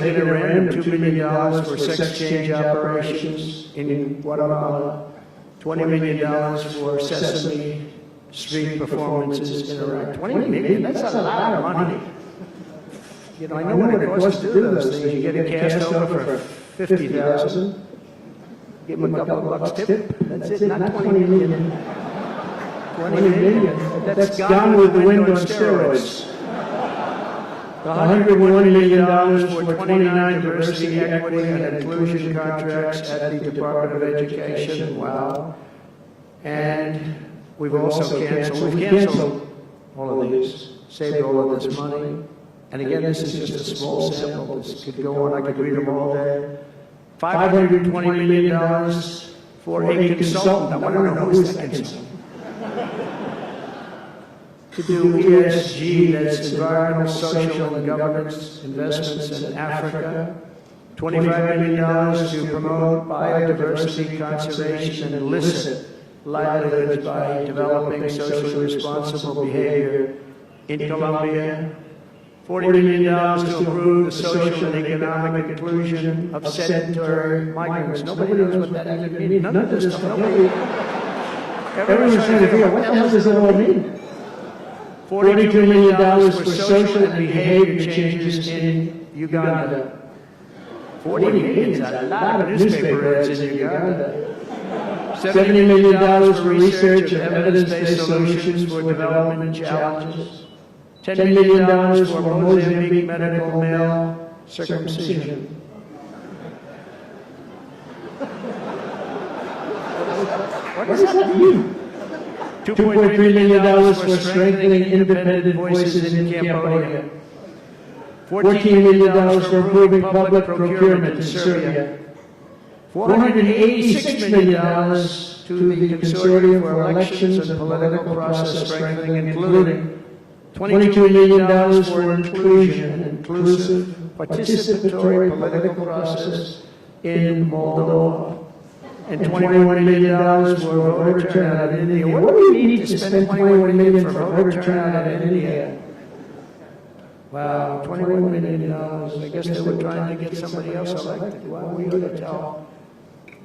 making a rent of $2 million for sex change operations in Guatemala, $20 million for Sesame Street performances in Iraq. 20 million, that's a lot of money. You know, I know what it costs to do those things. You get a cast over for $50,000, give them a couple of bucks tip, that's it, not 20 million. 20 million, that's Gone with the Wind on steroids. $101 million for 29 diversity, equity, and inclusion contracts at the Department of Education. Wow. And we've also canceled all of these, saved all of this money. And again, this is just a small sample. This could go on, I could read them all day. $520 million for a consultant. I want to know who's that consultant. To do ESG, that's environmental, social, and governance investments in Africa. $25 million to promote biodiversity conservation and illicit livelihoods by developing socially responsible behavior in Colombia. $40 million to improve the social and economic inclusion of sedentary migrants. Nobody knows what that even means. None of this stuff. Everyone's trying to figure out what the hell does it all mean. $42 million for social and behavior changes in Uganda. 40 million is a lot of newspaper ads in Uganda. $70 million for research of evidence-based solutions for development challenges. $10 million for Mozambique medical male circumcision. What does that mean? $2.3 million for strengthening independent voices in Cambodia. $14 million for improving public procurement in Serbia. $486 million to the Consortium for Elections and Political Process Strengthening, including $22 million for inclusion, inclusive, participatory political process in Moldova. And $21 million for voter turnout in India. What do we need to spend $21 million for voter turnout in India? Wow, $21 million. I guess they were trying to get somebody else elected. Well, we ought to tell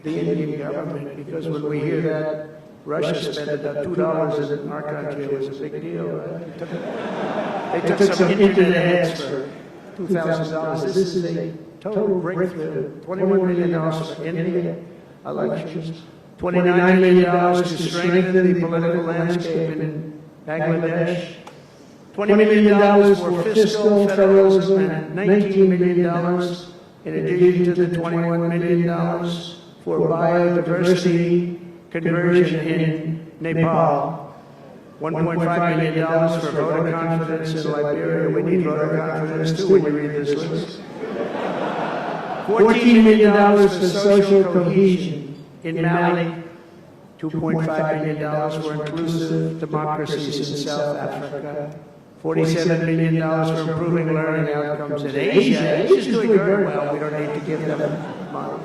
the Indian government, because when we hear that Russia spent about $2 in our country, it was a big deal. Right? They took some internet ads for $2,000. This is a total breakthrough. $21 million for India elections. $29 million to strengthen the political landscape in Bangladesh. $20 million for fiscal federalism and $19 million in addition to the $21 million for biodiversity conversion in Nepal. $1.5 million for voter confidence in Liberia. We need voter confidence too when you read this list. $14 million for social cohesion in Mali. $2.5 million for inclusive democracies in South Africa. $47 million for improving learning outcomes in Asia. Asia's doing very well. We don't need to give them money.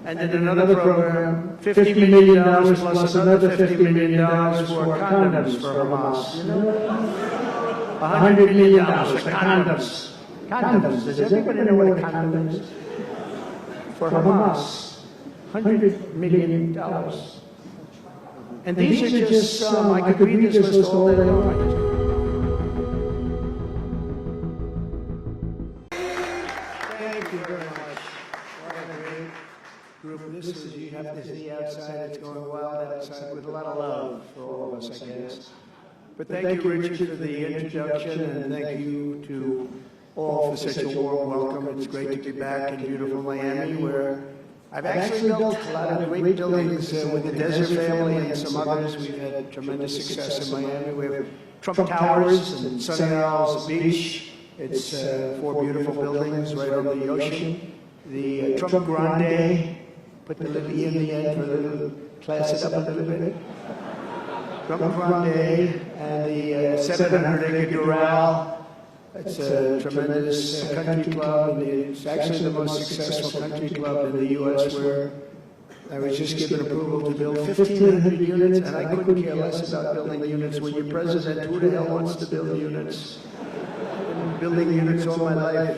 And then another program, $50 million plus another $50 million for condoms for Hamas. You know? $100 million for condoms. Condoms. Does everybody know what a condom is? For Hamas. $100 million. And these are just some. I could read this list all day long. Thank you very much. What a great group. This is, you have to see outside, it's going wild outside with a lot of love for all of us, I guess. But thank you, Richard, for the introduction, and thank you to all for such a warm welcome. It's great to be back in beautiful Miami, where I've actually built a lot of great buildings with the Desert family and some others. We've had tremendous success in Miami. We have Trump Towers and Sunny Isles Beach. It's 4 beautiful buildings right on the ocean. The Trump Grande, put the little E in the end for a little, class it up a little bit. Trump Grande and the 700-acre Doral. It's a tremendous country club. It's actually the most successful country club in the U.S. where I was just given approval to build 1,500 units, and I couldn't care less about building units. When you're president, who the hell wants to build units? I've been building units all my life.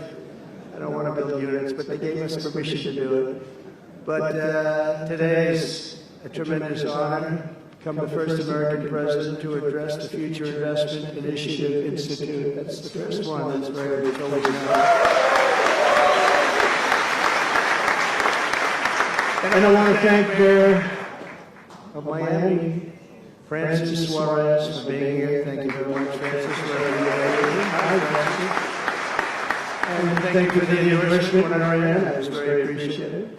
I don't want to build units, but they gave us permission to do it. But today is a tremendous honor. Become the first American president to address the Future Investment Initiative Institute. That's the first one. That's very always And I want to thank Mayor of Miami, Francis Suarez, for being here. Thank you very much, Francis, for everything. Hi, Francis. And thank you for the endorsement when I ran. That was very appreciated.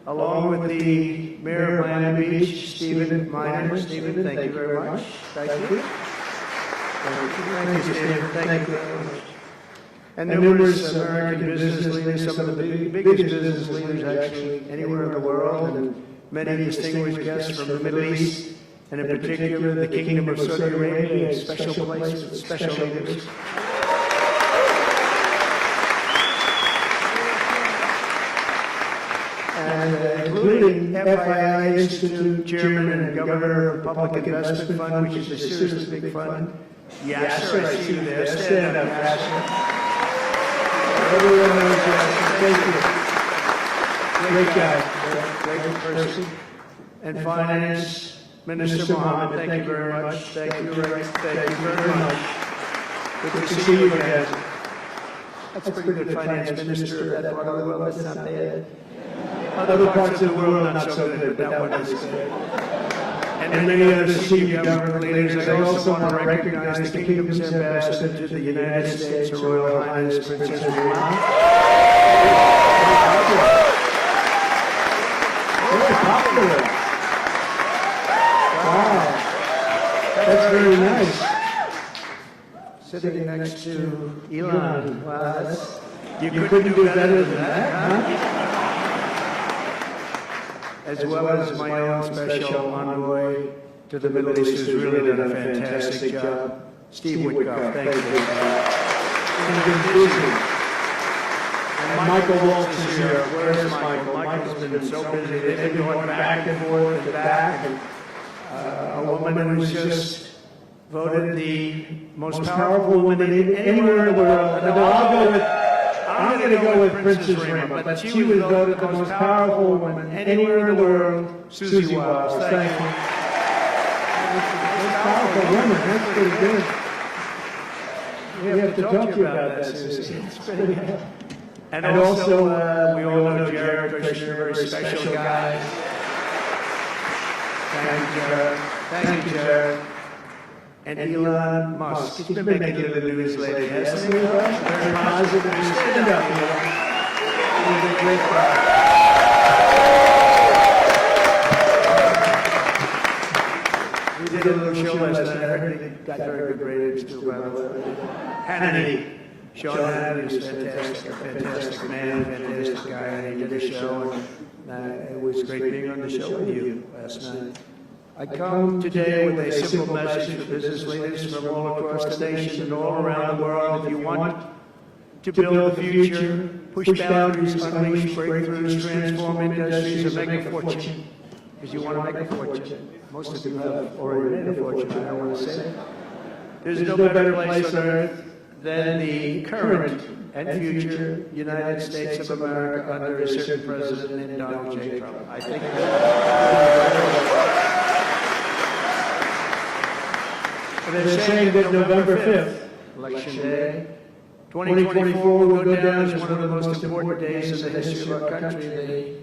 Along with the Mayor of Miami Beach, Stephen Miner. Stephen, thank you very much. Thank you. Thank you, Stephen. Thank you very much. And numerous American business leaders, some of the biggest business leaders actually anywhere in the world, and many distinguished guests from the Middle East, and in particular the Kingdom of Saudi Arabia, a special place with special leaders. And including FII Institute Chairman and Governor of Public Investment Fund, which is a seriously big fund. Yasser, I see you there. Stand up, Yasser. Everyone knows Yasser. Thank you. Great guy. Great person. And Finance Minister Mohammed, thank you very much. Thank you very much. Good to see you again. That's a pretty good Finance Minister of that part of the world. That's not bad. Other parts of the world not so good, but that one is good. And many other senior government leaders. I also want to recognize the Kingdom's ambassador to the United States, Her Royal Highness Princess Rima. Very popular. Wow, that's very nice. Sitting next to Elon. Wow, you couldn't do better than that, huh? As well as my own special envoy to the Middle East, who's really done a fantastic job, Steve Witkoff. Thank you. He's been busy. And Michael Waltz is here. Where's Michael? Michael's been so busy. They've been going back and forth and back. And a woman who's just voted the most powerful woman anywhere in the world. I'm going to go with Princess Rima, but she was voted the most powerful woman anywhere in the world, Susie Wiles. Thank you. Most powerful woman, that's pretty good. We have to talk to you about that, Susie. It's pretty good. And also, we all know Jared Kushner, a very special guy. Thank you, Jared. Thank you, Jared. And Elon Musk. He's been making it in the news lately, hasn't he? Very positive. Stand up, Elon. He's a great guy. We did a little show last night. I heard he got very good ratings too, by the way. Hannity. Sean Hannity is fantastic. A fantastic man, fantastic guy. And he did a show, and it was great being on the show with you last night. I come today with a simple message for business leaders from all across the nation and all around the world. If you want to build the future, push boundaries, unleash breakthroughs, transform industries, and make a fortune, because you want to make a fortune. Most of you have already made a fortune, I don't want to say. There's no better place on earth than the current and future United States of America under a certain president named Donald J. Trump. I think and they're saying that November 5th, Election Day, 2024 will go down as one of the most important days in the history of our country. They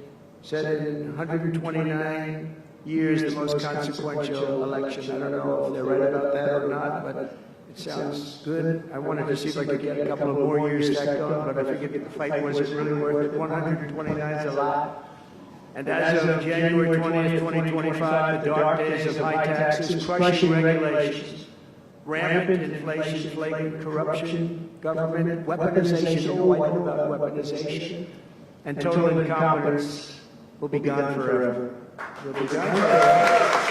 said in 129 years, the most consequential election. I don't know if they're right about that or not, but it sounds good. I wanted to see if I could get a couple of more years stacked on, but I figured the fight wasn't really worth it. 129 is a lot. And as of January 20th, 2025, the dark days of high taxes, crushing regulations, rampant inflation, flagrant corruption, government weaponization, all I know about weaponization, and total incompetence will be gone forever. Will be gone forever.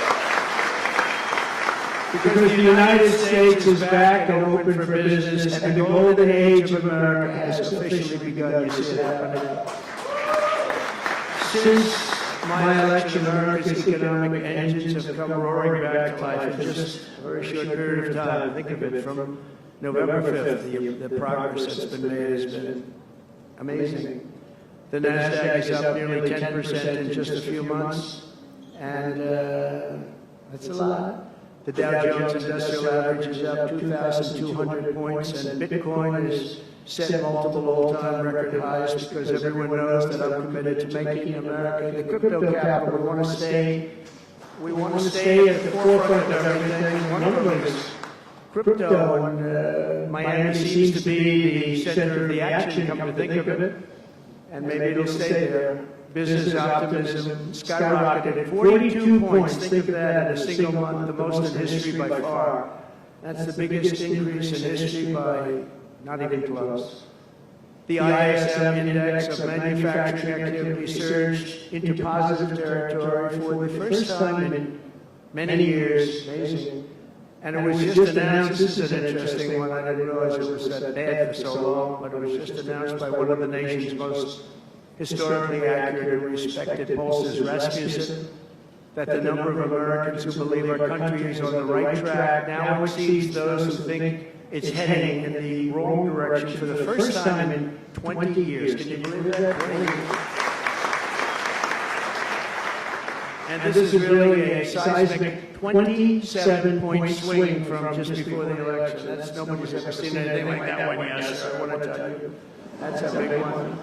Because the United States is back and open for business, and the golden age of America has officially begun. You see it happening. Since my election, America's economic engines have come roaring back to life in just a very short period of time. Think of it, from November 5th, the progress that's been made has been Amazing. The NASDAQ is up nearly 10% in just a few months, and that's a lot. The Dow Jones Industrial Average is up 2,200 points, and Bitcoin has set multiple all-time record highs because everyone knows that I'm committed to making America the crypto capital. We want to stay at the forefront of everything. One of them is crypto, and Miami seems to be the center of the action, come to think of it, and maybe it'll stay there. Business optimism skyrocketed 42 points. Think of that in a single month, the most in history by far. That's the biggest increase in history by not even close. The ISM index of manufacturing activity surged into positive territory for the first time in many years. Amazing. And it was just announced, this is an interesting one, I didn't realize it was that bad for so long, but it was just announced by one of the nation's most historically accurate and respected pollsters, Rasmussen, that the number of Americans who believe our country is on the right track now exceeds those who think it's heading in the wrong direction for the first time in 20 years. Can you believe that? 20 years. And this is really a seismic 27-point swing from just before the election. Nobody's ever seen anything like that one, yes, I want to tell you. That's a big one.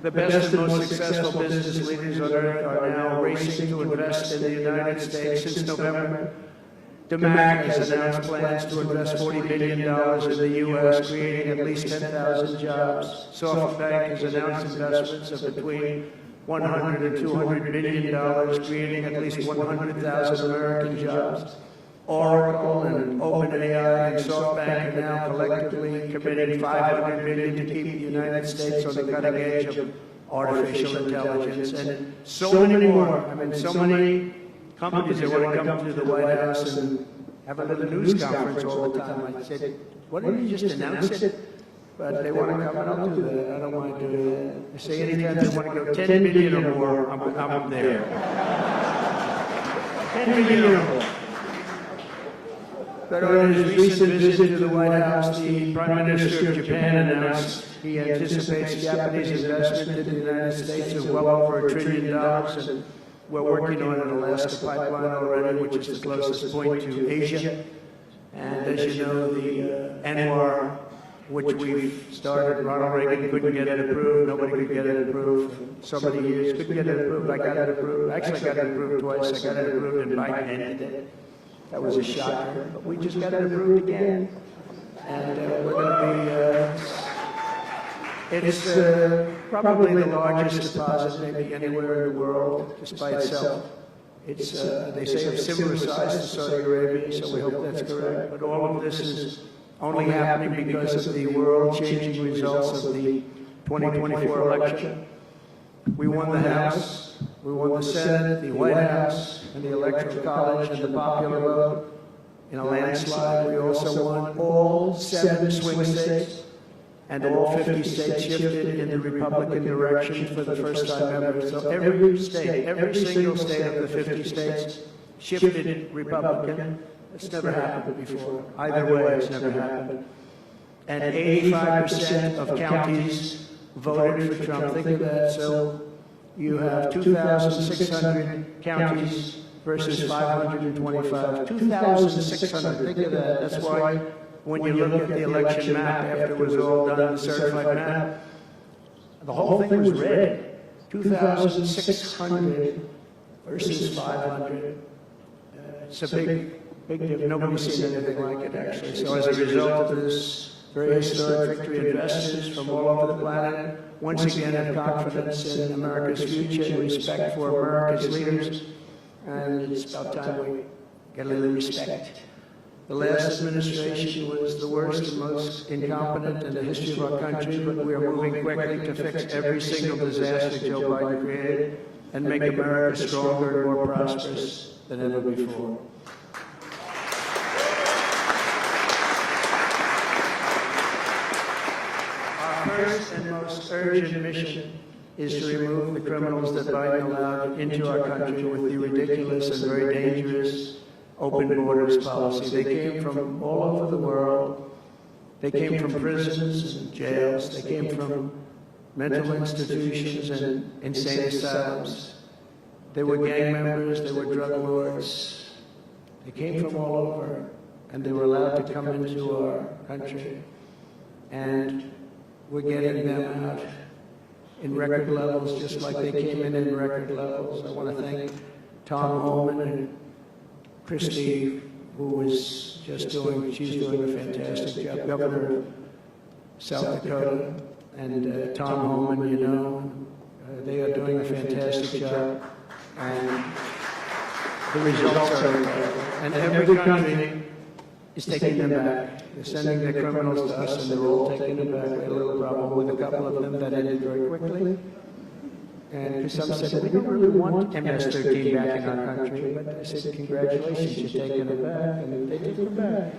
The best and most successful business leaders on earth are now racing to invest in the United States. Since November, DMAC has announced plans to invest $40 billion in the U.S., creating at least 10,000 jobs. SoftBank has announced investments of between $100 and $200 billion, creating at least 100,000 American jobs. Oracle and OpenAI and SoftBank are now collectively committing $500 billion to keep the United States on the cutting edge of artificial intelligence, and so many more. I mean, so many companies that want to come to the White House and have a little news conference all the time. I said, why don't you just announce it? But they want to come, and I'll do that. I don't want to do that. I say anytime they want to go 10 billion or more, I'm there. 10 billion or more. But on his recent visit to the White House, the Prime Minister of Japan announced he anticipates Japanese investment in the United States of well over $1 trillion, and we're working on an Alaska pipeline already, which is the closest point to Asia. And as you know, the ANWR, which we've started, Ronald Reagan couldn't get it approved, nobody could get it approved for so many years, couldn't get it approved, I got it approved, actually I got it approved twice, I got it approved and Biden ended it. That was a shocker, but we just got it approved again, and we're going to be, it's probably the largest deposit maybe anywhere in the world, just by itself. It's, they say, of similar size to Saudi Arabia, so we hope that's correct, but all of this is only happening because of the world-changing results of the 2024 election. We won the House, we won the Senate, the White House, and the Electoral College, and the popular vote. In a landslide, we also won all 7 swing states, and all 50 states shifted in the Republican direction for the first time ever. So every state, every single state of the 50 states shifted Republican. It's never happened before. Either way, it's never happened. And 85% of counties voted for Trump. Think of that. So you have 2,600 counties versus 525. 2,600. Think of that. That's why when you look at the election map after it was all done, the certified map, the whole thing was red. 2,600 versus 500. It's a big deal. Nobody's seen anything like it, actually. So as a result of this very historic victory, investors from all over the planet once again have confidence in America's future and respect for America's leaders. And it's about time we get a little respect. The last administration was the worst and most incompetent in the history of our country, but we are moving quickly to fix every single disaster Joe Biden created and make America stronger and more prosperous than ever before. Our first and most urgent mission is to remove the criminals that Biden allowed into our country with the ridiculous and very dangerous open borders policy. They came from all over the world. They came from prisons and jails. They came from mental institutions and insane asylums. They were gang members, they were drug lords. They came from all over, and they were allowed to come into our country. And we're getting them out in record levels, just like they came in record levels. I want to thank Tom Homan and Christie, who was just she's doing a fantastic job, Governor of South Dakota, and Tom Homan, you know, they are doing a fantastic job, and the results are incredible. And every country is taking them back. They're sending their criminals to us, and they're all taking them back. We had a little problem with a couple of them that ended very quickly. And some said, we don't really want MS-13 back in our country. But I said, congratulations, you're taking them back, and they took them back.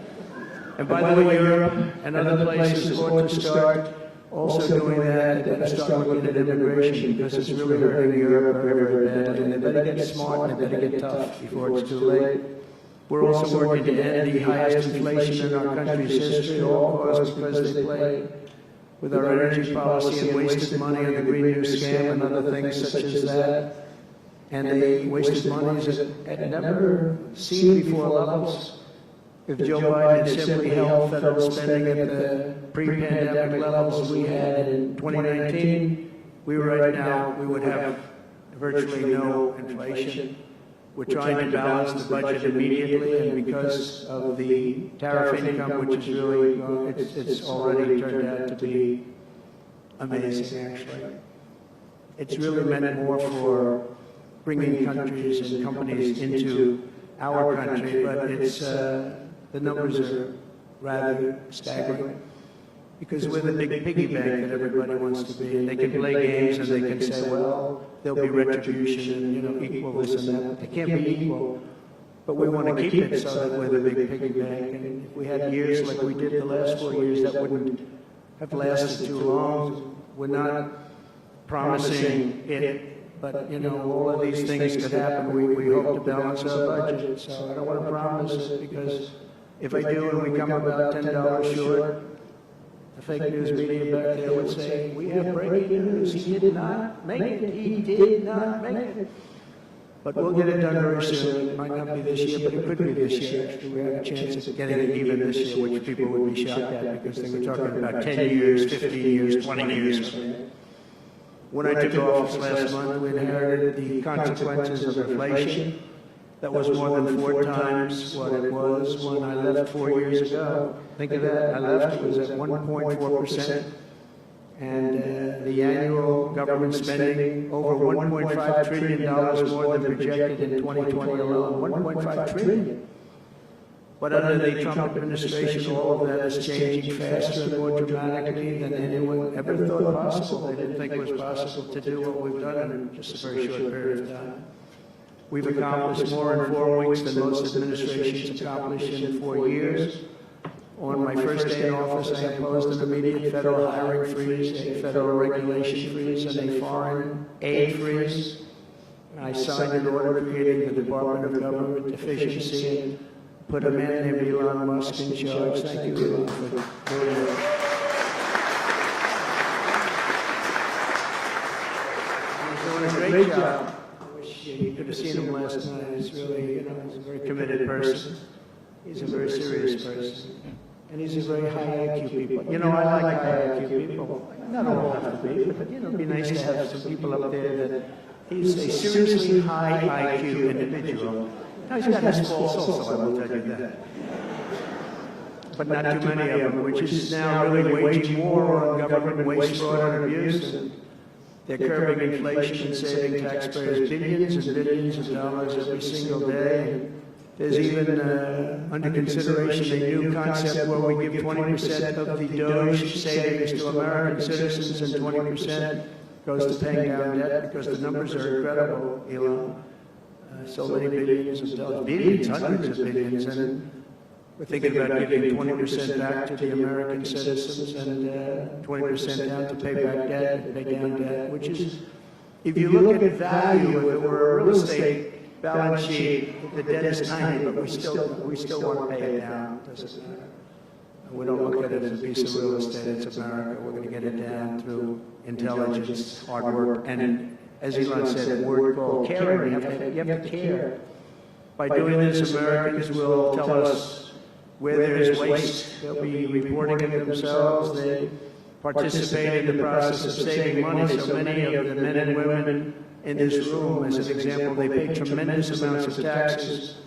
And by the way, Europe and other places ought to start also doing that. They better start looking at immigration, because it's really hurting Europe very, very badly. And they better get smart, and they better get tough before it's too late. We're also working to end the highest inflation in our country's history, all caused because they played with our energy policy and wasted money on the Green New Scam and other things such as that. And they wasted money at never seen before levels. If Joe Biden had simply held federal spending at the pre-pandemic levels we had in 2019, we would have virtually no inflation. We're trying to balance the budget immediately, and because of the tariff income, which is really, it's already turned out to be amazing, actually. It's really meant more for bringing countries and companies into our country, but it's, the numbers are rather staggering. Because we're the big piggy bank that everybody wants to be. And they can play games and they can say, well, there'll be retribution and, you know, equal this and that. But they can't be equal. But we want to keep it so that we're the big piggy bank. And if we had years like we did the last 4 years, that wouldn't have lasted too long. We're not promising it, but, you know, all of these things could happen. We hope to balance our budget. So I don't want to promise it, because if I do and we come about $10 short, the fake news media back there would say, we have breaking news. He did not make it. He did not make it. But we'll get it done very soon. It might not be this year, but it could be this year. Actually, we have a chance of getting it even this year, which people would be shocked at, because they were talking about 10 years, 15 years, 20 years. When I took office last month, we inherited the consequences of inflation. That was more than 4 times what it was when I left 4 years ago. Think of that. I left, it was at 1.4%. And the annual government spending over $1.5 trillion more than projected in 2020 alone. $1.5 trillion. But under the Trump administration, all of that is changing faster and more dramatically than anyone ever thought possible. They didn't think it was possible to do what we've done in just a very short period of time. We've accomplished more in 4 weeks than most administrations accomplished in 4 years. On my first day in office, I imposed an immediate federal hiring freeze, a federal regulation freeze, and a foreign aid freeze. I signed an order creating the Department of Government Efficiency and put a man named Elon Musk in charge. Thank you, Elon, for doing that. He's doing a great job. You could have seen him last night. He's really, you know, he's a very committed person. He's a very serious person. And he's a very high IQ people. You know, I like high IQ people. Not all have to be, but, you know, it'd be nice to have some people up there that he's a seriously high IQ individual. Now, he's got his faults also, I will tell you that. But not too many of them, which is now really waging war on government waste, fraud, and abuse. And they're curbing inflation and saving taxpayers billions and billions of dollars every single day. There's even under consideration a new concept where we give 20% of the DOGE savings to American citizens and 20% goes to paying down debt, because the numbers are incredible, Elon. So many billions of dollars, billions, hundreds of billions, and we're thinking about giving 20% back to the American citizens and 20% down to pay back debt, and pay down debt, which is, if you look at value, if it were a real estate balance sheet, the debt is tiny, but we still want to pay it down. Doesn't matter. We don't look at it as a piece of real estate. It's America. We're going to get it down through intelligence, hard work, and as Elon said, a word called caring. You have to care. By doing this, Americans will tell us where there's waste. They'll be reporting it themselves. They participate in the process of saving money. So many of the men and women in this room, as an example, they pay tremendous amounts of taxes.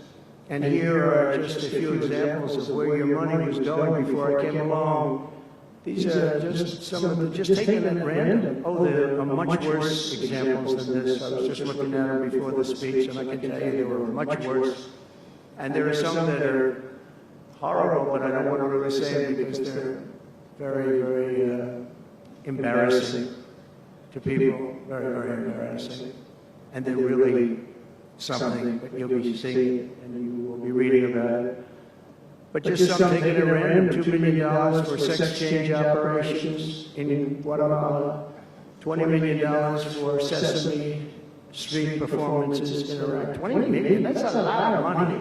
And here are just a few examples of where your money was going before I came along. These are just some of the, just taken at random. Oh, there are much worse examples than this. I was just looking at them before the speech, and I can tell you they were much worse. And there are some that are horrible, but I don't want to really say it because they're very, very embarrassing to people. Very, very embarrassing. And they're really something, but you'll be seeing it and you will be reading about it. But just something taken at random, $2 million for sex change operations in Guatemala, $20 million for Sesame Street performances in Iraq. $20 million? That's a lot of money.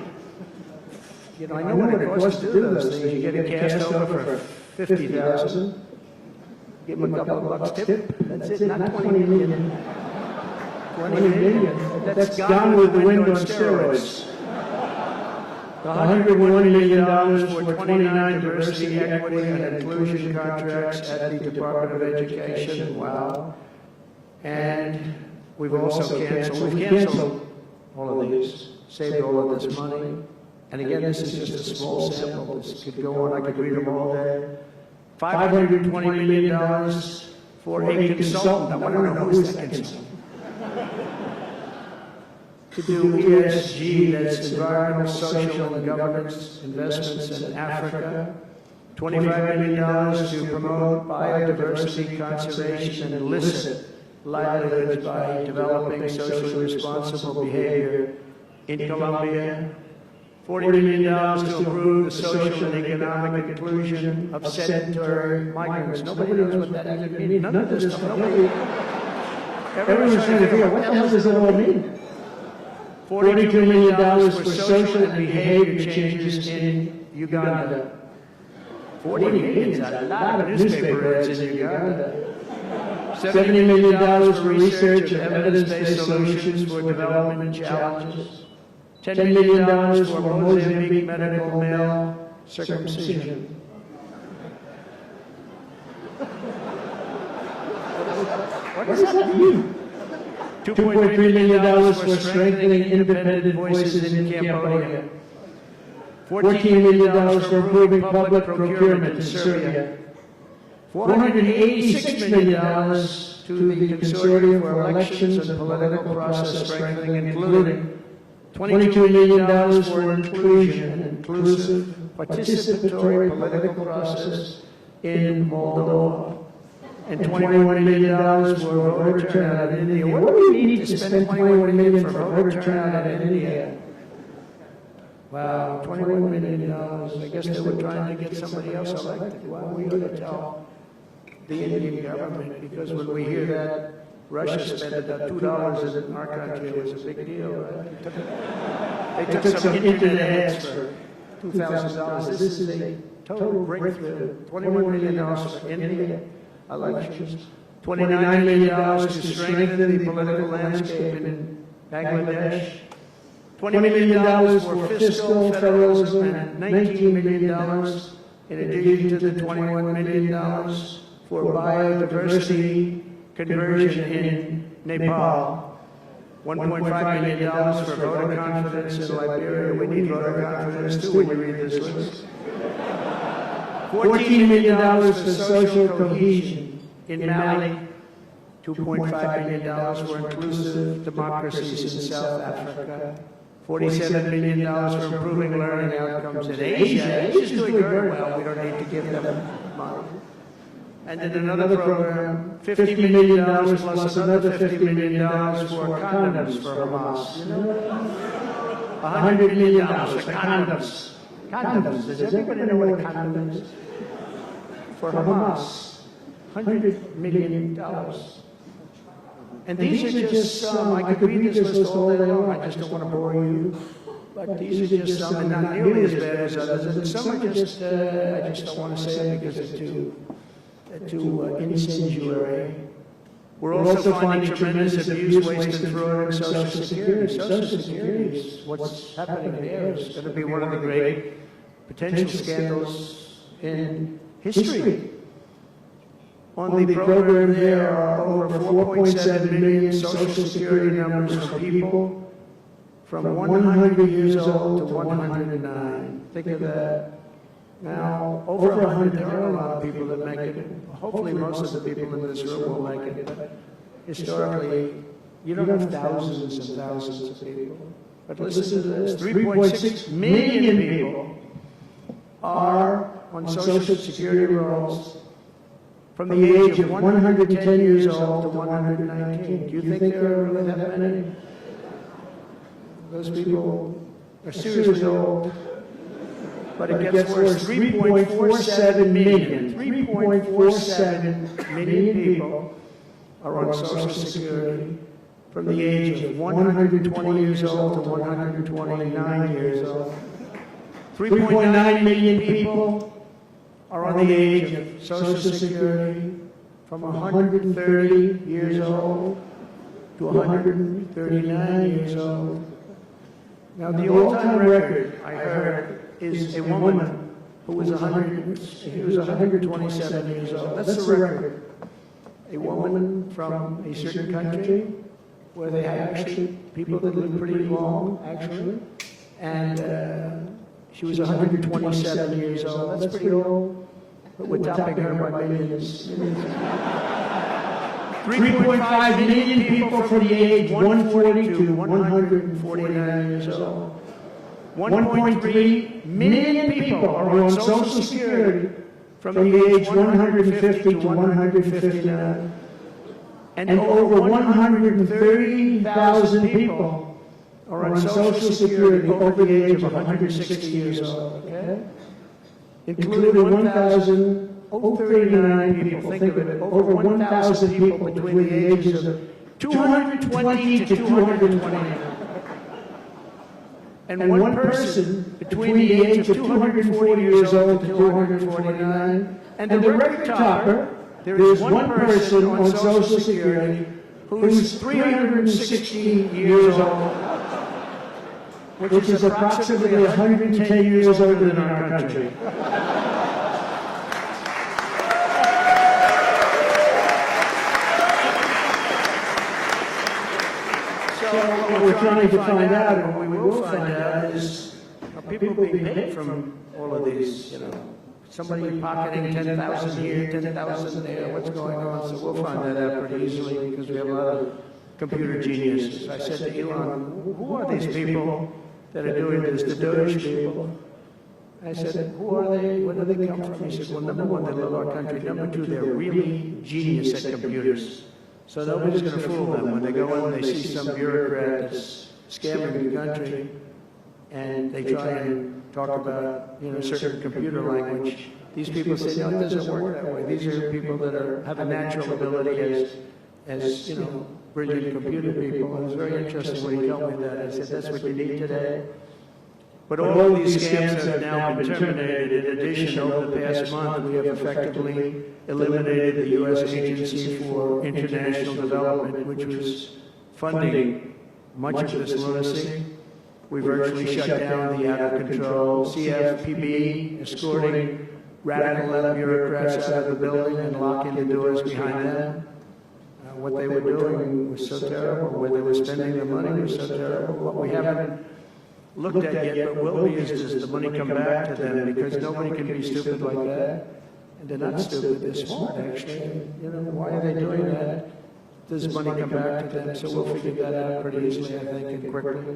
You know, I know what it costs to do those things. You get a cast over for $50,000, give them a couple of bucks tip. That's it, not $20 million. $20 million. That's Gone with the Wind on steroids. $101 million for 29 diversity, equity, and inclusion contracts at the Department of Education. Wow. And we've also canceled all of these, saved all of this money. And again, this is just a small sample. This could go on. I could read them all day. $520 million for a consultant. I want to know who's that consultant. To do ESG, that's environmental, social, and governance investments in Africa. $25 million to promote biodiversity conservation and illicit livelihoods by developing socially responsible behavior in Colombia. $40 million to improve the social and economic inclusion of sedentary migrants. Nobody knows what that even means. None of this stuff. Everyone's trying to figure out what the hell does it all mean. $42 million for social and behavior changes in Uganda. 40 million is a lot of newspaper ads in Uganda. $70 million for research of evidence-based solutions for development challenges. $10 million for Mozambique medical male circumcision. What does that mean? $2.3 million for strengthening independent voices in Cambodia. $14 million for improving public procurement in Serbia. $486 million to the Consortium for Elections and Political Process Strengthening, including $22 million for inclusion and inclusive participatory political process in Moldova. And $21 million for voter turnout in India. What do we need to spend $21 million for voter turnout in India? Wow, $21 million. I guess they were trying to get somebody else elected. Why we ought to tell the Indian government, because when we hear that Russia spent about $2 in our country, it was a big deal, right? They took some internet ads for $2,000. This is a total breakthrough. $21 million for India elections. $29 million to strengthen the political landscape in Bangladesh. $20 million for fiscal federalism and $19 million in addition to the $21 million for biodiversity conversion in Nepal. $1.5 million for voter confidence in Liberia. We need voter confidence too when you read this list. $14 million for social cohesion in Mali. $2.5 million for inclusive democracies in South Africa. $47 million for improving learning outcomes in Asia. Asia's doing very well. We don't need to give them money. And then another program, $50 million plus another $50 million for condoms for Hamas. You know? $100 million for condoms. Condoms. Does everybody know what a condom is? For Hamas. $100 million. And these are just some. I could read this list all day long. I just don't want to bore you. But these are just some, and not nearly as bad as others. And some are just, I just don't want to say it because it's too insinuatory. We're also finding tremendous abuse, waste, and fraud in Social Security. Social Security is what's happening there is going to be one of the great potential scandals in history. On the program, there are over 4.7 million Social Security numbers for people from 100 years old to 109. Think of that. Now, over 100, there are a lot of people that make it. Hopefully, most of the people in this room will make it. But historically, you don't have thousands and thousands of people. But listen to this: 3.6 million people are on Social Security rolls from the age of 110 years old to 119. Do you think there are really that many? Those people are seriously old. But it gets worse. 3.47 million. 3.47 million people are on Social Security from the age of 120 years old to 129 years old. 3.9 million people are on the age of Social Security from 130 years old to 139 years old. Now, the all-time record, I heard, is a woman who was 127 years old. That's the record. A woman from a certain country where they have actually people that live pretty long, actually, and she was 127 years old. That's pretty old, but we're topping her by millions. 3.5 million people from the age 140 to 149 years old. 1.3 million people are on Social Security from the age 150 to 159. And over 130,000 people are on Social Security over the age of 160 years old, okay? Including 1,039 people, think of it, over 1,000 people between the ages of 220 to 229. And one person between the age of 240 years old to 249. And the record topper, there is one person on Social Security who's 360 years old, which is approximately 110 years older than our country. So what we're trying to find out, and what we will find out, is are people being paid from all of these, you know, somebody pocketing 10,000 here, 10,000 there, what's going on? So we'll find that out pretty easily because we have a lot of computer geniuses. I said to Elon, who are these people that are doing this, the Doge people? I said, who are they? Where do they come from? He said, well, number one, they love our country. Number two, they're really genius at computers. So nobody's going to fool them. When they go in, they see some bureaucrat that's scamming the country, and they try and talk about, you know, certain computer language. These people say, no, it doesn't work that way. These are people that have a natural ability as you know, brilliant computer people. And it was very interesting when he told me that. I said, that's what you need today. But all of these scams have now been terminated. In addition, over the past month, we have effectively eliminated the U.S. Agency for International Development, which was funding much of this lunacy. We virtually shut down the out-of-control CFPB, escorting radical left bureaucrats out of the building and locking the doors behind them. What they were doing was so terrible. Where they were spending the money was so terrible. What we haven't looked at yet, but will be, is does the money come back to them? Because nobody can be stupid like that. And they're not stupid, they're smart, actually. You know, why are they doing that? Does money come back to them? So we'll figure that out pretty easily, I think, and quickly.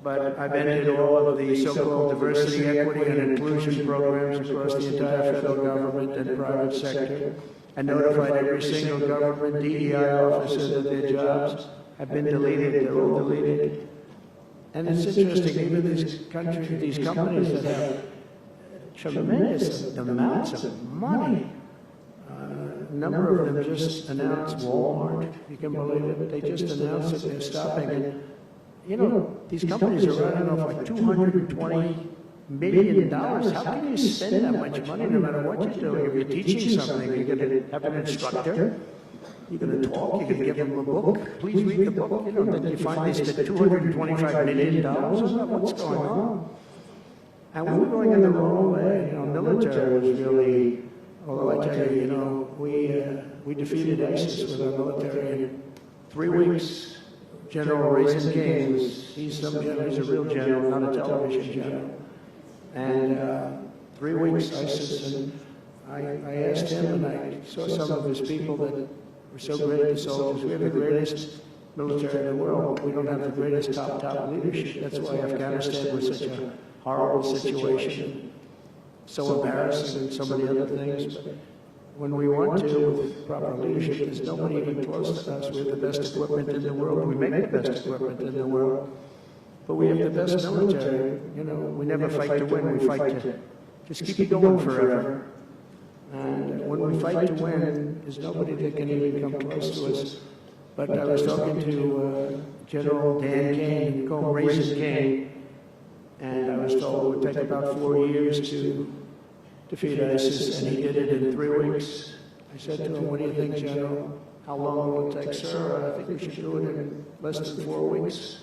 But I've ended all of the so-called diversity, equity, and inclusion programs across the entire federal government and private sector. I notified every single government DEI officer that their jobs have been deleted. They're all deleted. And it's interesting, even these companies that have tremendous amounts of money. A number of them just announced, Walmart, you can believe it, they just announced that they're stopping. And you know, these companies are running off like $220 million. How can you spend that much money no matter what you do? If you're teaching something, you're going to have an instructor, you're going to talk, you're going to give them a book. Please read the book. You know, then you find they spent $225 million. What's going on? And we were going in the wrong way. You know, military was really, although I tell you, you know, we defeated ISIS with our military in 3 weeks. General Raisin King, he's a real general, not a television general. And 3 weeks ISIS, and I asked him, and I saw some of his people that were so great, the soldiers. We have the greatest military in the world, but we don't have the greatest top leadership. That's why Afghanistan was such a horrible situation, so embarrassing, and so many other things. But when we want to, with proper leadership, there's nobody even close to us. We have the best equipment in the world. We make the best equipment in the world. But we have the best military. You know, we never fight to win. We fight to just keep it going forever. And when we fight to win, there's nobody that can even come close to us. But I was talking to General Dan Kane, we call him Raisin Kane, and I was told it would take about 4 years to defeat ISIS, and he did it in 3 weeks. I said to him, what do you think, General? How long will it take, sir? I think we should do it in less than 4 weeks.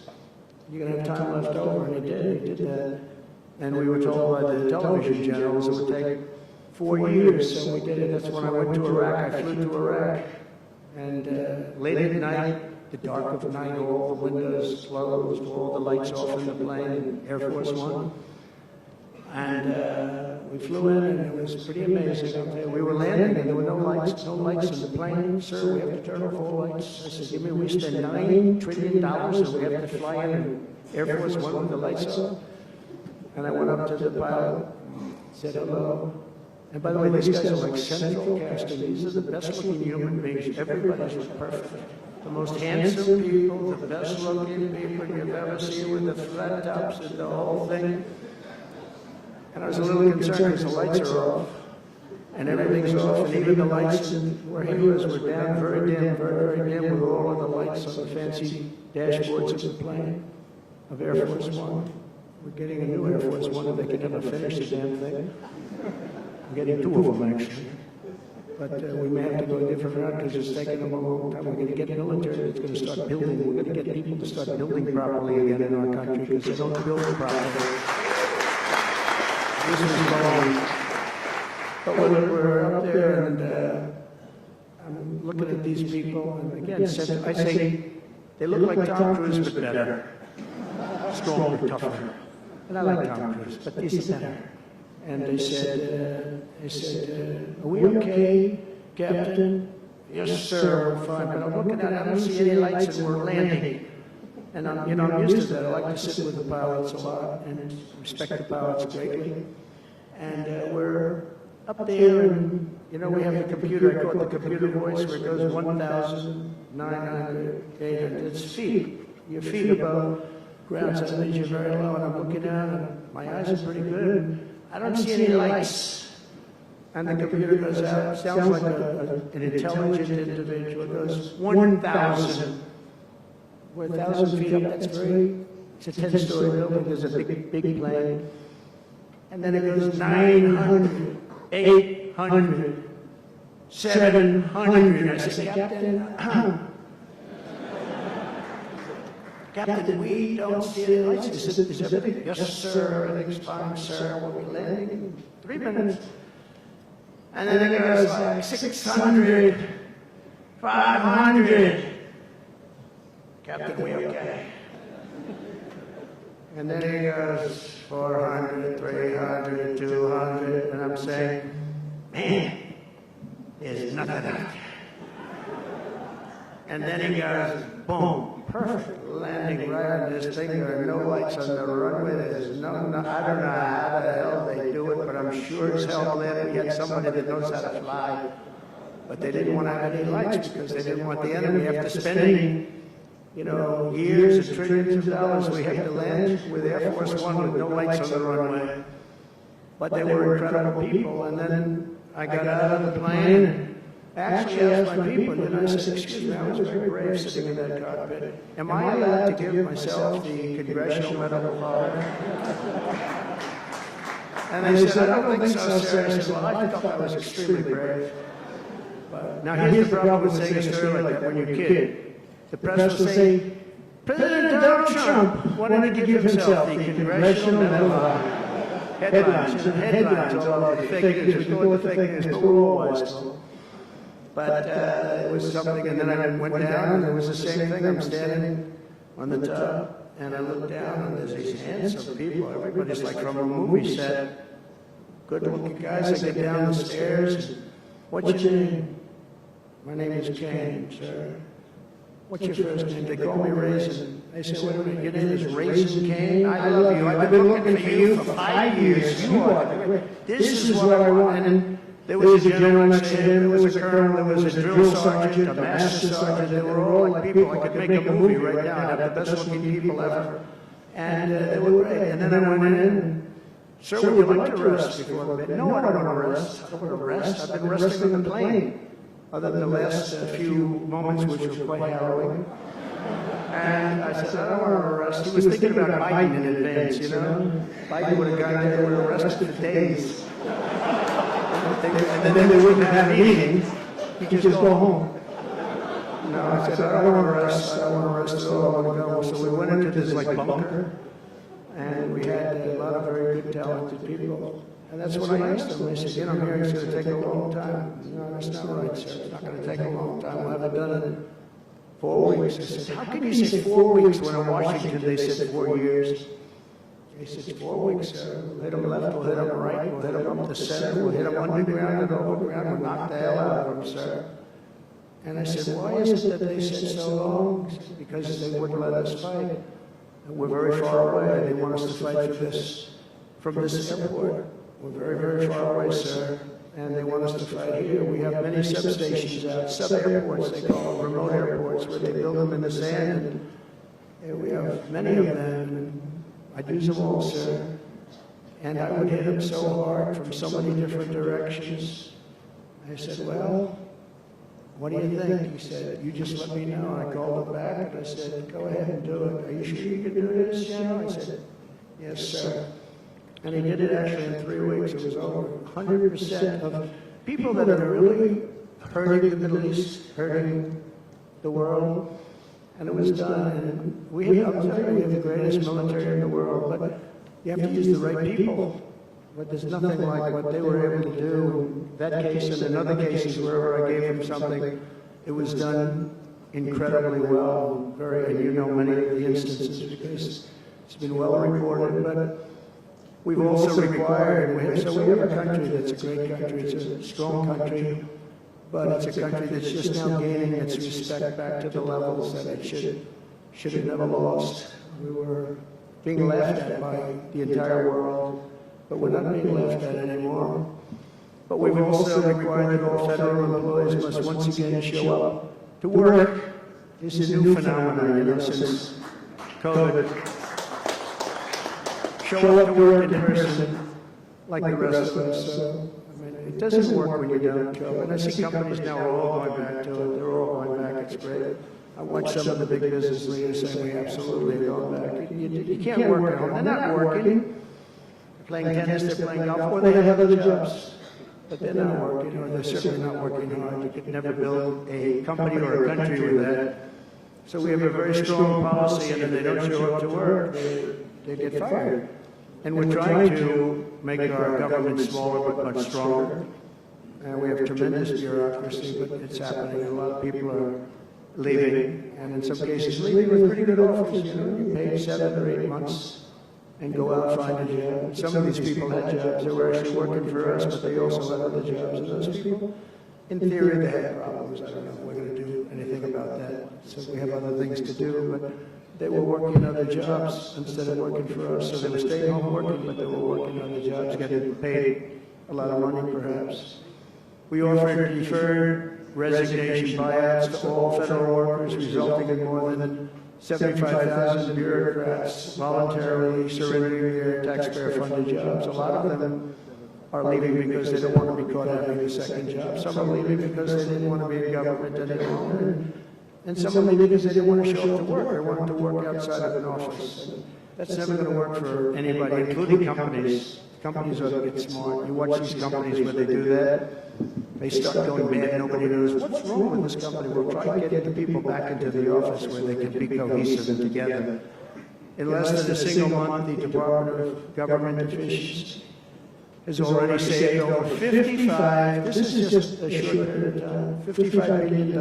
You're going to have time left over, and he did that. And we were told by the television generals it would take 4 years, so we did it. That's when I went to Iraq. I flew to Iraq, and late at night, the dark of night, all the windows closed, all the lights off in the plane, Air Force One. And we flew in, and it was pretty amazing. We were landing, and there were no lights in the plane. Sir, we have to turn off all lights. I said, give me, we spend $9 trillion, and we have to fly in Air Force One with the lights off. And I went up to the pilot, said hello. And by the way, these guys are like central casting. These are the best looking human beings. Everybody's perfect. The most handsome people, the best looking people you've ever seen with the flat tops and the whole thing. And I was a little concerned because the lights are off, and everything's off, and even the lights where he was were down, very dim, very dim, with all of the lights on the fancy dashboards of the plane, of Air Force One. We're getting a new Air Force One, and they can never finish the damn thing. I'm getting 2 of them, actually. But we may have to go a different route because it's taking them a long time. We're going to get military that's going to start building. We're going to get people to start building properly again in our country because they don't build properly. This is long. But we're up there, and I'm looking at these people, and again, I say, they look like Tom Cruise, but better. Stronger, tougher. And I like Tom Cruise, but he's better. And they said, are we okay, Captain? Yes, sir, we're fine. But I'm looking at it, I don't see any lights, and we're landing. And I'm used to that. I like to sit with the pilots a lot and respect the pilots greatly. And we're up there, and we have the computer. I call it the computer voice, where it goes 1,900, 800. It's feet. Your feet above ground, so that means you're very low. And I'm looking down, and my eyes are pretty good. I don't see any lights. And the computer goes out. Sounds like an intelligent individual. It goes 1,000. We're 1,000 feet up. It's a 10-story building. There's a big plane. And then it goes 900, 800, 700. I said, Captain, we don't see any lights. Is everything? Yes, sir. Everything's fine, sir. We'll be landing in 3 minutes. And then it goes like 600, 500. Captain, we okay? And then he goes 400, 300, 200, and I'm saying, man, there's nothing out there. And then he goes, boom, perfect landing right on this thing. There are no lights on the runway. There's no, I don't know how the hell they do it, but I'm sure as hell glad we had somebody that knows how to fly. But they didn't want to have any lights because they didn't want the enemy after spending years and trillions of dollars. We had to land with Air Force One with no lights on the runway. But they were incredible people. And then I got out of the plane, actually asked my people, and I said, excuse me, I was very brave sitting in that cockpit. Am I allowed to give myself the Congressional Medal of Honor? And they said, I don't think so, sir. I said, well, I thought I was extremely brave. But now here's the problem with saying a story like that when you're a kid. The press will say, President Donald Trump wanted to give himself the Congressional Medal of Honor. Headlines all over the fake news. We go with the fake news, but we're all wise. But it was something, and then I went down, and it was the same thing. I'm standing on the top, and I look down, and there's these handsome people. Everybody's like from a movie set. Good-looking guys. I get down the stairs. What's your name? My name is Kane, sir. What's your first name? They call me Raisin. I said, wait a minute, your name is Raisin Kane? I love you. I've been looking for you for 5 years. You are. This is what I want. And there was a general next to him, there was a colonel, there was a drill sergeant, a master sergeant. They were all like people. I could make a movie right now. I have the best looking people ever. And they were great. And then I went in and, sir, would you like to rest before bed? No, I don't want to rest. I don't want to rest. I've been resting on the plane. Other than the last few moments, which were quite harrowing. And I said, I don't want to arrest. He was thinking about Biden in advance, you know? Biden would have gone there, would have arrested for days. And then they wouldn't have a meeting. He'd just go home. No, I said, I don't want to arrest. I don't want to arrest at all. I want to go. So we went into this like bunker. And we had a lot of very good, talented people. And that's when I asked them. I said, you know, I'm hearing it's going to take a long time. No, that's not right, sir. It's not going to take a long time. We'll have it done in 4 weeks. I said, how can you say 4 weeks when in Washington they said 4 years? They said, 4 weeks, sir. We'll hit them left, we'll hit them right, we'll hit them up the center, we'll hit them underground and overground, we'll knock the hell out of them, sir. And I said, why is it that they said so long? Because they wouldn't let us fight. We're very far away. They want us to fight for this, from this airport. We're very, very far away, sir, and they want us to fight here. We have many substations out, sub-airports, they call them, remote airports, where they build them in the sand, and we have many of them, and I'd use them all, sir. And I would hit them so hard from so many different directions. I said, well, what do you think? He said, you just let me know. I called him back, and I said, go ahead and do it. Are you sure you can do this, General? I said, yes, sir. And he did it actually in 3 weeks. It was over 100% of people that are really hurting the Middle East, hurting the world. And it was done. And we have the greatest military in the world, but you have to use the right people. But there's nothing like what they were able to do in that case and in other cases wherever I gave them something. It was done incredibly well. And you know many of the instances because it's been well reported. But we've also required, so we have a country that's a great country, it's a strong country, but it's a country that's just now gaining its respect back to the levels that it should have never lost. We were being laughed at by the entire world, but we're not being laughed at anymore. But we've also required that all federal employees must once again show up to work. This is a new phenomenon, you know, since COVID. Show up to work in person like the rest of us. I mean, it doesn't work when you don't show up. And I see companies now are all going back to it. They're all going back. It's great. I watch some of the big business leaders saying we absolutely are going back. You can't work at home. They're not working. They're playing tennis, they're playing golf, or they have other jobs. But they're not working, or they're certainly not working hard. You could never build a company or a country with that. So we have a very strong policy, and if they don't show up to work, they get fired. And we're trying to make our government smaller but much stronger. And we have tremendous bureaucracy, but it's happening. A lot of people are leaving, and in some cases leaving with pretty good offers. You know, you pay 7 or 8 months and go out and find a job. And some of these people had jobs. They were actually working for us, but they also had other jobs. And those people, in theory, they had problems. I don't know if we're going to do anything about that. So we have other things to do, but they were working other jobs instead of working for us. So they were staying home working, but they were working other jobs, getting paid a lot of money perhaps. We offered deferred resignation buyouts to all federal workers, resulting in more than 75,000 bureaucrats voluntarily surrendering their taxpayer-funded jobs. A lot of them are leaving because they don't want to be caught having a second job. Some are leaving because they didn't want to be in government any longer. And some are leaving because they didn't want to show up to work. They wanted to work outside of an office. And that's never going to work for anybody, including companies. Companies ought to get smart. You watch these companies where they do that, they start going bad. Nobody knows what's wrong with this company. We'll try to get the people back into the office where they can be cohesive and together. In less than a single month, the Department of Government Efficiency has already saved over 55, this is just a short period of time, $55 billion.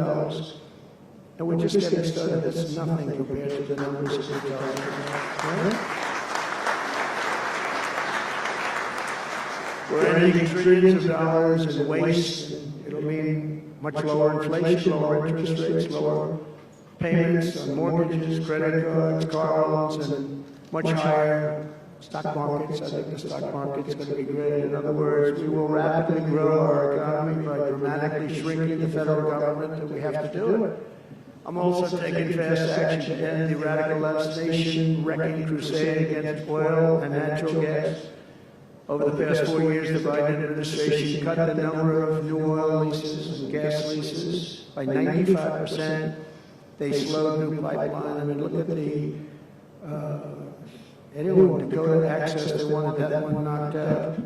And we're just getting started. That's nothing compared to the numbers that we're talking about. Right? We're ending trillions of dollars in waste. It'll mean much lower inflation, lower interest rates, lower payments on mortgages, credit cards, car loans, and much higher stock markets. I think the stock market's going to be great. In other words, we will rapidly grow our economy by dramatically shrinking the federal government, and we have to do it. I'm also taking fast action to end the radical nation wrecking crusade against oil and natural gas. Over the past 4 years, the Biden administration cut the number of new oil leases and gas leases by 95%. They slowed new pipeline. I mean, look at the anyone Dakota Access. They wanted that one knocked out.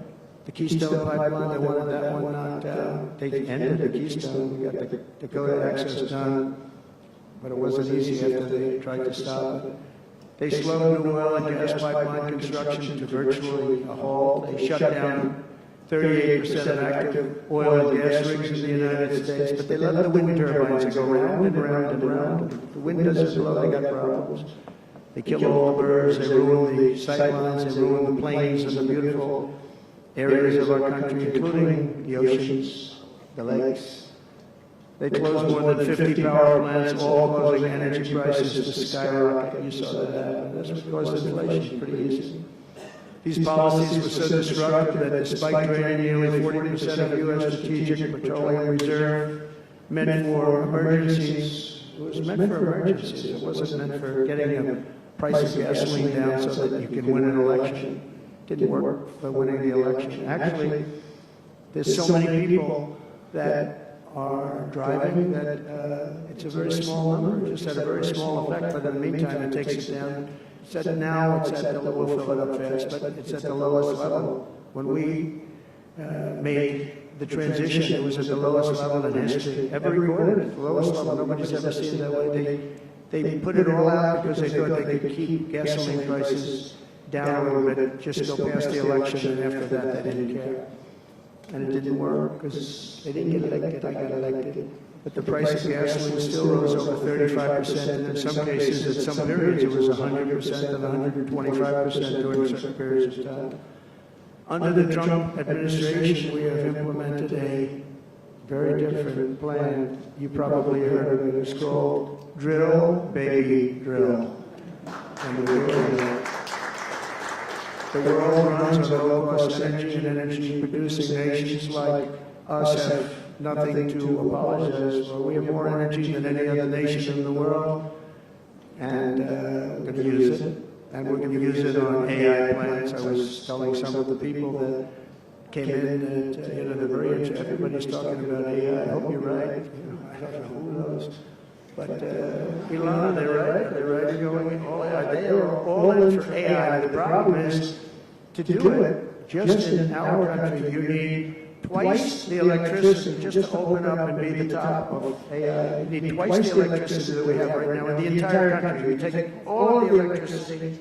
The Keystone Pipeline. They wanted that one knocked out. They ended the Keystone. We got the Dakota Access done, but it wasn't easy after they tried to stop it. They slowed new oil and gas pipeline construction to virtually a halt. They shut down 38% of active oil and gas rigs in the United States, but they let the wind turbines go round and round and round. The wind doesn't blow, they got problems. They kill all the birds, they ruin the sightlines, they ruin the plains and the beautiful areas of our country, including the oceans, the lakes. They closed more than 50 power plants, all causing energy prices to skyrocket. You saw that happen. That's what caused inflation pretty easy. These policies were so destructive that despite draining nearly 40% of U.S. strategic petroleum reserve, meant for emergencies, it was meant for emergencies. It wasn't meant for getting the price of gasoline down so that you can win an election. It didn't work for winning the election. Actually, there's so many people that are driving that it's a very small number. It just had a very small effect, but in the meantime, it takes it down. Now it's at the, we'll fill it up fast, but it's at the lowest level. When we made the transition, it was at the lowest level in history, ever recorded, the lowest level. Nobody's ever seen it that way. They put it all out because they thought they could keep gasoline prices down a little bit, just go past the election, and after that, they didn't care. And it didn't work because they didn't get elected, I got elected. But the price of gasoline still rose over 35%, and in some cases, at some periods, it was 100% and 125% during certain periods of time. Under the Trump administration, we have implemented a very different plan. You probably heard of it. It's called Drill, Baby, Drill. And we're doing that. The world runs on low-cost energy, and energy-producing nations like us have nothing to apologize for. We have more energy than any other nation in the world, and we're going to use it. And we're going to use it on AI plants. I was telling some of the people that came in, and they're very interested. Everybody's talking about AI. I hope you're right. I don't know who knows. But Elon, they're right. They're right. They're going all AI. They are all in for AI. The problem is, to do it, just in our country, you need twice the electricity just to open up and be the top of AI. You need twice the electricity that we have right now in the entire country. You take all the electricity,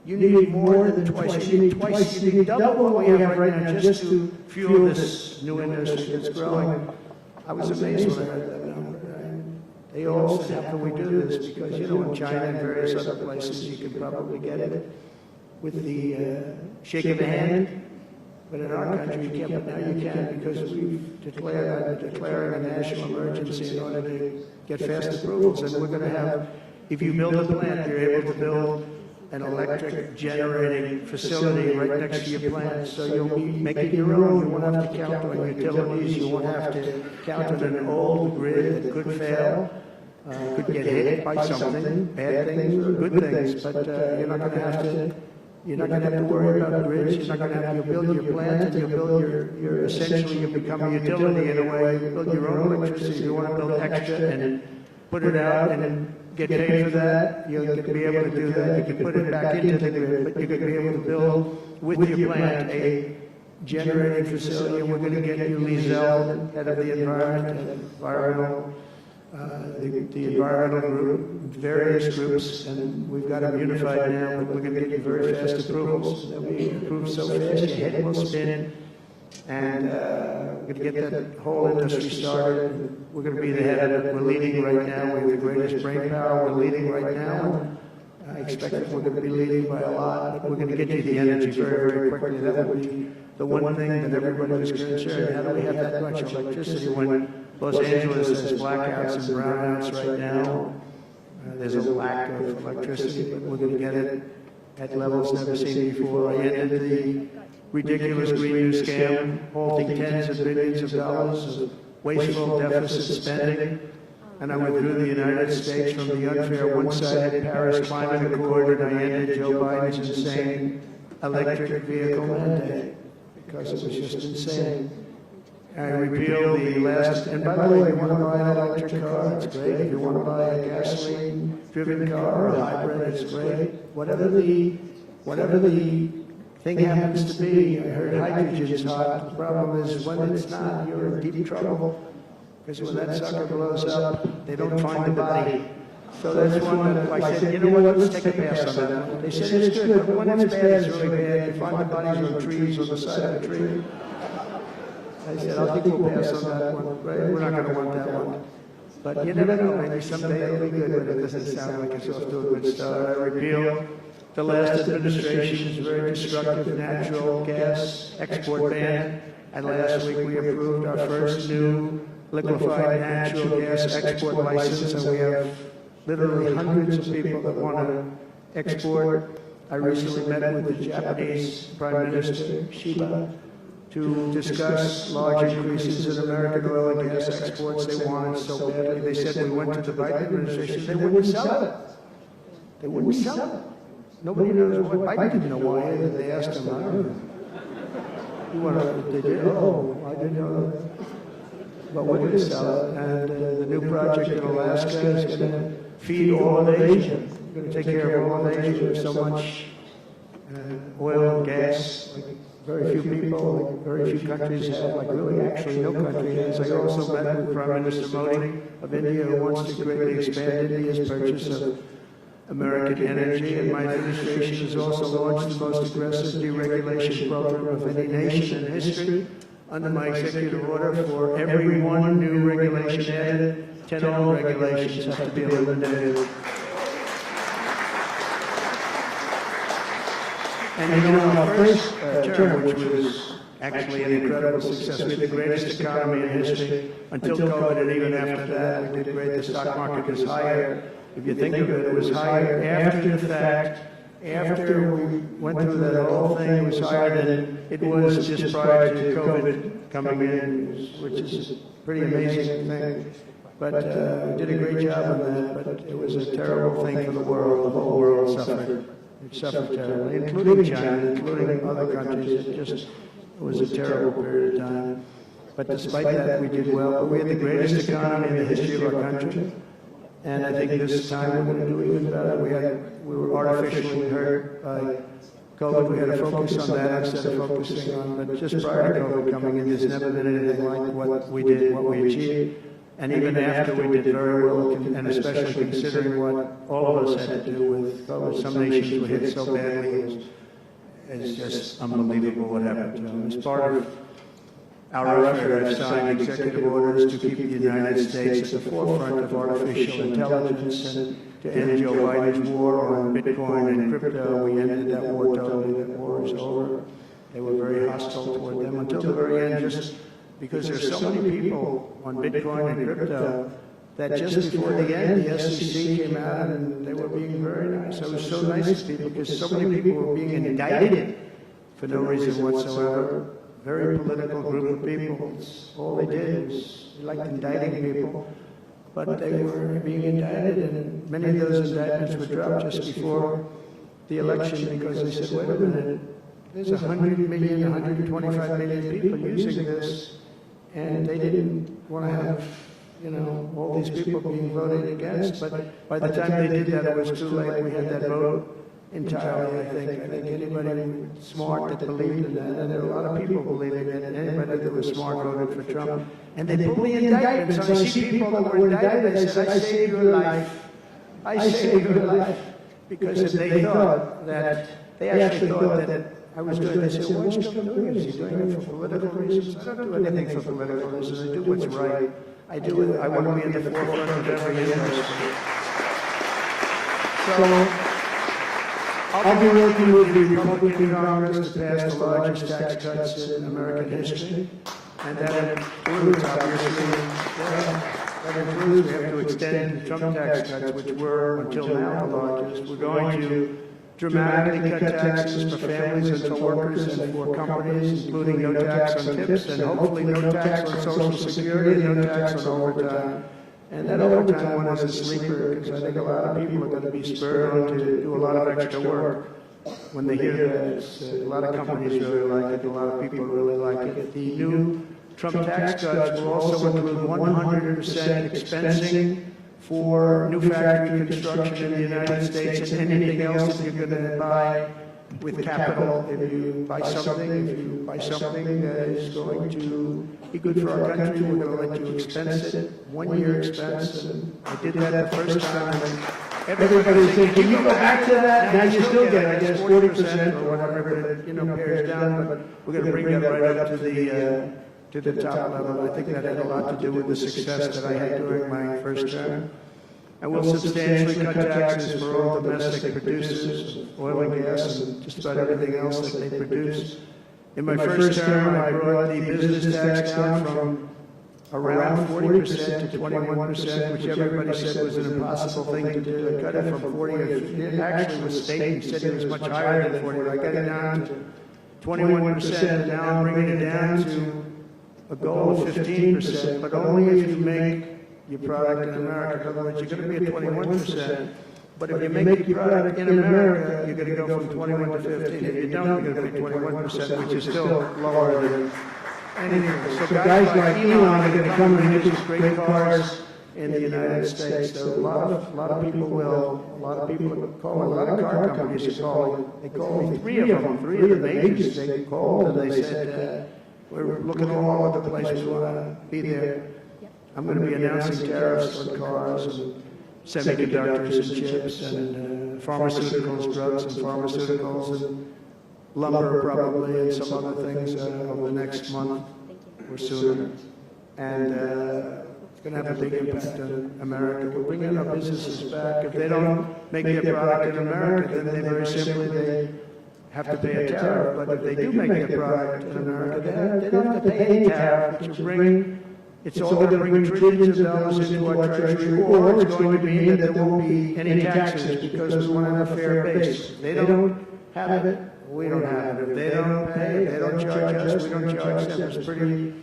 you need more than twice. You need twice, you need double what we have right now just to fuel this new industry that's growing. I was amazed when I heard that number. They all said, how can we do this? Because, in China and various other places, you can probably get it with the shake of the hand. But in our country, you can't. But now you can, because we've declaring a national emergency in order to get fast approvals. And we're going to have, if you build a plant, you're able to build an electric generating facility right next to your plant. So you'll be making your own. You won't have to count on utilities. You won't have to count on an old grid that could fail. Could get hit by something, bad things or good things, but you're not going to have to You're not going to have to worry about grids. You're not going to have to build your plant, and you'll build your essentially you become a utility in a way. You build your own electricity. If you want to build extra and put it out and get paid for that, you're going to be able to do that. You can put it back into the grid, but you're going to be able to build with your plant a generating facility, and we're going to get you Lee Zeldin, head of the environment and environmental. The environmental group, various groups, and we've got them unified now, but we're going to get you very fast approvals. They'll be approved so fast, your head will spin, and we're going to get that whole industry started. We're going to be the head of it. We're leading right now. We have the greatest brain power. We're leading right now. I expect that we're going to be leading by a lot, but we're going to get you the energy very, very quickly. That would be the one thing that everybody was concerned. How do we have that much electricity when Los Angeles has blackouts and brownouts right now? There's a lack of electricity, but we're going to get it at levels never seen before. I ended the ridiculous Green New scam, halting tens of billions of dollars of wasteful deficit spending, and I withdrew the United States from the unfair one-sided Paris Climate Accord, and I ended Joe Biden's insane electric vehicle mandate, because it was just insane. I repealed the last, and by the way, if you want to buy an electric car, that's great. If you want to buy a gasoline-driven car or a hybrid, it's great. Whatever the thing happens to be, I heard hydrogen's hot. The problem is when it's not, you're in deep trouble. Because when that sucker blows up, they don't find the body. So that's one that I said, you know what, let's take a pass on that one. They said it's good, but when it's bad, it's really bad. You find the bodies on trees, on the side of a tree. I said, I think we'll pass on that one. Right? We're not going to want that one. But you never know, maybe someday it'll be good, but it doesn't sound like it's off to a good start. I repealed the last administration's very destructive natural gas export ban. And last week we approved our first new liquefied natural gas export license, and we have literally hundreds of people that want to export. I recently met with the Japanese Prime Minister, Shiba, to discuss large increases in American oil and gas exports. They wanted so badly. They said we went to the Biden administration, they wouldn't sell it. They wouldn't sell it. Nobody knows what Biden didn't know why. They asked him, I don't know. You want to, they did? Oh, I didn't know that. But we're going to sell it, and the new project in Alaska is going to feed all of Asia. We're going to take care of all of Asia. There's so much oil and gas, like very few people, like very few countries have, like really actually no country has. I also met with Prime Minister Modi of India, who wants to greatly expand India's purchase of American energy, and my administration has also launched the most aggressive deregulation program of any nation in history. Under my executive order, for every one new regulation added, 10 old regulations have to be eliminated. And you know, our first term, which was actually an incredible success, we had the greatest economy in history until COVID, and even after that, we did great. The stock market was higher. If you think of it, it was higher after the fact. After we went through that whole thing, it was higher than it was just prior to COVID coming in, which is a pretty amazing thing. But we did a great job on that, but it was a terrible thing for the world. The whole world suffered. It suffered terribly, including China, including other countries. It was a terrible period of time. But despite that, we did well. We had the greatest economy in the history of our country. And I think this time we're going to do even better. We were artificially hurt by COVID. We had to focus on that instead of focusing on, but just prior to COVID coming in, there's never been anything like what we did, what we achieved. And even after we did very well, and especially considering what all of us had to do with COVID, some nations were hit so badly, it's just unbelievable what happened to them. As part of our effort, I've signed executive orders to keep the United States at the forefront of artificial intelligence and to end Joe Biden's war on Bitcoin and crypto. We ended that war totally. That war is over. They were very hostile toward them until the very end, just because there's so many people on Bitcoin and crypto that just before the end, the SEC came out and they were being very nice. I was so nice to people because so many people were being indicted for no reason whatsoever. Very political group of people. All they did was they liked indicting people, but they were being indicted, and many of those indictments were dropped just before the election because they said, wait a minute, there's 100 million, 125 million people using this, and they didn't want to have, you know, all these people being voted against. But by the time they did that, it was too late. We had that vote entirely, I think. I think anybody smart that believed in that, and there were a lot of people believing it, and anybody that was smart voted for Trump. And they pulled the indictments. I see people that were indicted, they said, I saved your life. I saved your life. Because if they thought that, they actually thought that I was doing this. They said, why is Trump doing it? Is he doing it for political reasons? I don't do anything for political reasons. I do what's right. I do it. I want to be in the forefront of every industry. So, I'll be working with the Republican Congress to pass the largest tax cuts in American history. And that includes, obviously, we have to extend the Trump tax cuts, which were, until now, the largest. We're going to dramatically cut taxes for families and for workers and for companies, including no tax on tips and hopefully no tax on Social Security and no tax on overtime. And that overtime one is a sleeper because I think a lot of people are going to be spurred on to do a lot of extra work when they hear that. A lot of companies really like it, a lot of people really like it. The new Trump tax cuts will also include 100% expensing for new factory construction in the United States and anything else that you're going to buy with capital. If you buy something that is going to be good for our country, we're going to let you expense it, 1 year expense. And I did that the first time. And everybody said, can you go back to that? Now you still get, I guess, 40% or whatever, but, you know, pares down. But we're going to bring that right up to the top level. I think that had a lot to do with the success that I had during my first term. I will substantially cut taxes for all domestic producers of oil and gas and just about everything else that they produce. In my first term, I brought the business tax down from around 40% to 21%, which everybody said was an impossible thing to do. I cut it from 40, it actually was state, he said it was much higher than 40. I got it down to 21%, and now I'm bringing it down to a goal of 15%, but only if you make your product in America. In other words, you're going to be at 21%. But if you make your product in America, you're going to go from 21 to 15. If you don't, you're going to be 21%, which is still lower than anything. So guys like Elon are going to come and make these great cars in the United States. So a lot of people are calling, a lot of car companies are calling. They called me, three of the majors, they called and they said, we're looking all over the place, we want to be there. I'm going to be announcing tariffs on cars and semiconductors and chips and pharmaceuticals, drugs and pharmaceuticals and lumber probably and some other things over the next month or sooner. And it's going to have a big impact on America. We're bringing our businesses back. If they don't make their product in America, then they very simply they have to pay a tariff. But if they do make their product in America, they don't have to pay any tariff, which will bring it's all going to bring trillions of dollars into our treasury, or it's going to mean that there won't be any taxes because we want to have a fair base. If they don't have it, we don't have it. If they don't pay, they don't charge us, we don't charge them. It's pretty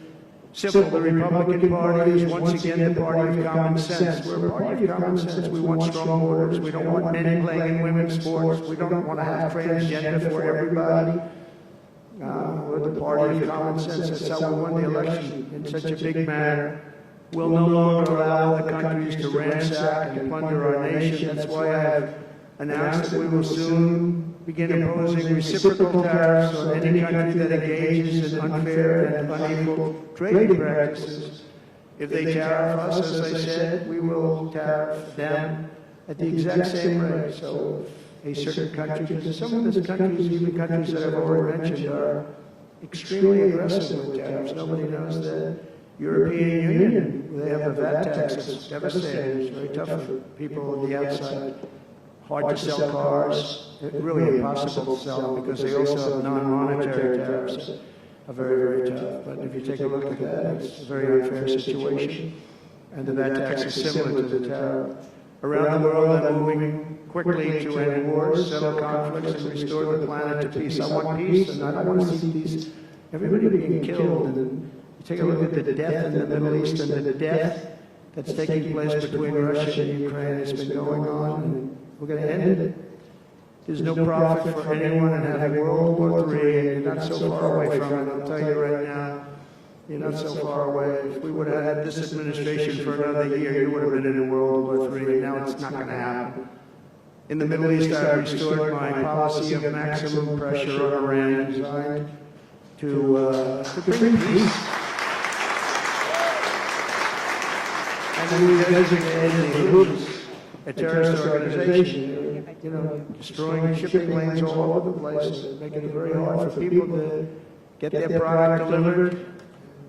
simple. The Republican Party is once again the party of common sense. We're a party of common sense. We want strong borders. We don't want men playing in women's sports. We don't want to have transgender for everybody. We're the party of common sense. That's how we won the election in such a big manner. We'll no longer allow other countries to ransack and plunder our nation. That's why I have announced that we will soon begin imposing reciprocal tariffs on any country that engages in unfair and unequal trading practices. If they tariff us, as I said, we will tariff them at the exact same rate. So a certain country, because some of these countries, even countries that I've already mentioned, are extremely aggressive with tariffs. Nobody knows that. European Union, they have a VAT tax. It's devastating. It's very tough for people on the outside. Hard to sell cars. Really impossible to sell because they also have non-monetary tariffs. Are very, very tough. But if you take a look at that, it's a very unfair situation. And the VAT tax is similar to the tariff. Around the world, I'm moving quickly to end wars, settle conflicts, and restore the planet to peace. I want peace, and I don't want to see peace. Everybody being killed. And you take a look at the death in the Middle East and the death that's taking place between Russia and Ukraine. It's been going on, and we're going to end it. There's no profit for anyone in having World War III, and you're not so far away from it. I'll tell you right now, you're not so far away. If we would have had this administration for another year, you would have been in World War III, and now it's not going to happen. In the Middle East, I restored my policy of maximum pressure on Iran, designed to bring peace. And we designated the Houthis a terrorist organization. You know, destroying shipping lanes all over the place, making it very hard for people to get their product delivered,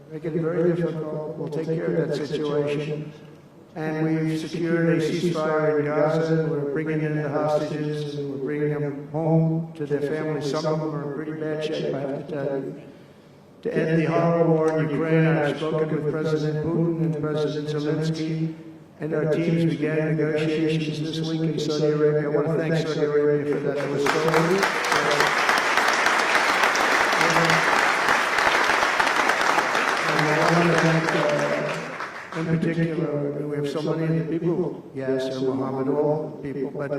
making it very difficult. We'll take care of that situation. And we've secured a ceasefire in Gaza. We're bringing in the hostages, and we're bringing them home to their families. Some of them are in pretty bad shape, I have to tell you. To end the horrible war in Ukraine, I've spoken with President Putin and President Zelensky, and our teams began negotiations this week in Saudi Arabia. I want to thank Saudi Arabia for that. It was and I want to thank, in particular, we have so many people, yes, Mohammed, all people, but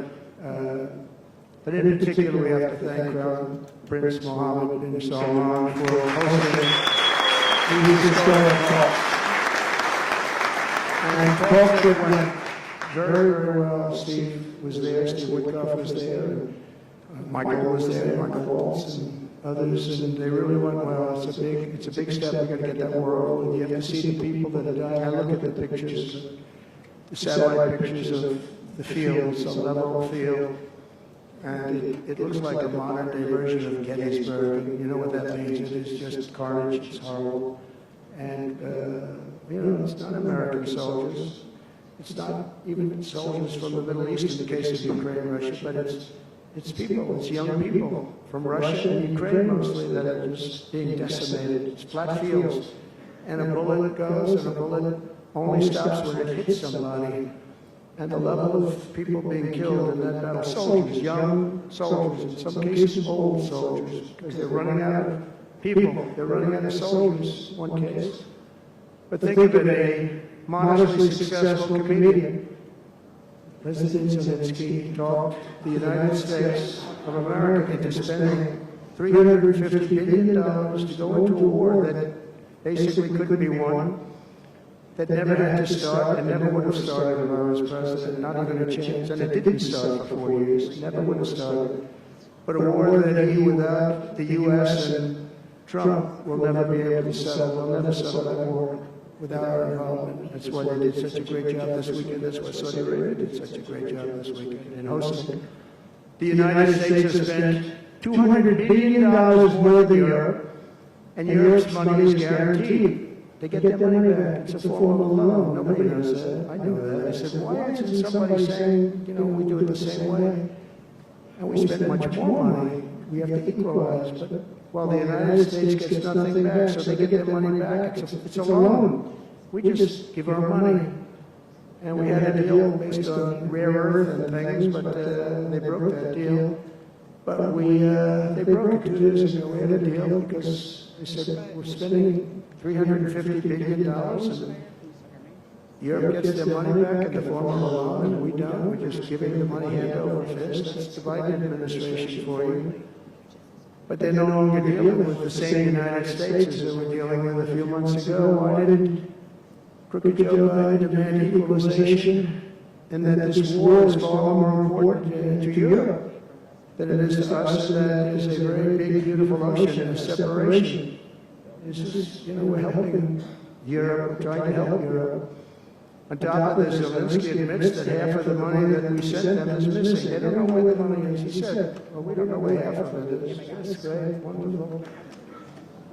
in particular, we have to thank Crown Prince Mohammed bin Salman for hosting these historic talks. And talks that went very, very well. Steve was there, Steve Witkoff was there, and Michael was there, Michael Waltz, and others, and they really went well. It's a big step. We've got to get that world, and you have to see the people that are dying. I look at the pictures, the satellite pictures of the fields, the level field, and it looks like a modern-day version of Gettysburg. And you know what that means? It is just carnage. It's horrible. And, you know, it's not American soldiers. It's not even soldiers from the Middle East in the case of Ukraine and Russia, but it's people, it's young people from Russia and Ukraine mostly that are just being decimated. It's flat fields. And a bullet goes, and a bullet only stops when it hits somebody. And the level of people being killed in that battle, soldiers, young soldiers, in some cases old soldiers, because they're running out of people. They're running out of soldiers, in one case. But think of it, a modestly successful comedian, President Zelensky, talked the United States of America into spending $350 billion to go into a war that basically couldn't be won, that never had to start and never would have started if I was president, not even a chance. And it didn't start for 4 years, never would have started. But a war that he, without the U.S. and Trump, will never be able to settle. They'll never settle that war without our involvement. That's why they did such a great job this weekend. That's why Saudi Arabia did such a great job this weekend in hosting. The United States has spent $200 billion more than Europe, and Europe's money is guaranteed. They get their money back. It's a form of loan. Nobody knows that. I know that. I said, why isn't somebody saying, you know, we do it the same way? And we spend much more money. We have to equalize. But while the United States gets nothing back, so they get their money back, it's a loan. We just give our money. And we had a deal based on rare earth and things, but they broke that deal. But they broke it 2 years ago. We had a deal because they said, we're spending $350 billion, and Europe gets their money back in the form of a loan, and we don't. We're just giving the money hand over fist. That's the Biden administration for you. But they're no longer dealing with the same United States as they were dealing with a few months ago. Why didn't crooked Joe Biden demand equalization, and that this war is far more important to Europe than it is to us, and that is a very big, beautiful ocean of separation. This is, you know, we're helping Europe, we're trying to help Europe. On top of this, Zelensky admits that half of the money that we sent them is missing. They don't know where the money is. He said, well, we don't know where half of it is. That's great, wonderful.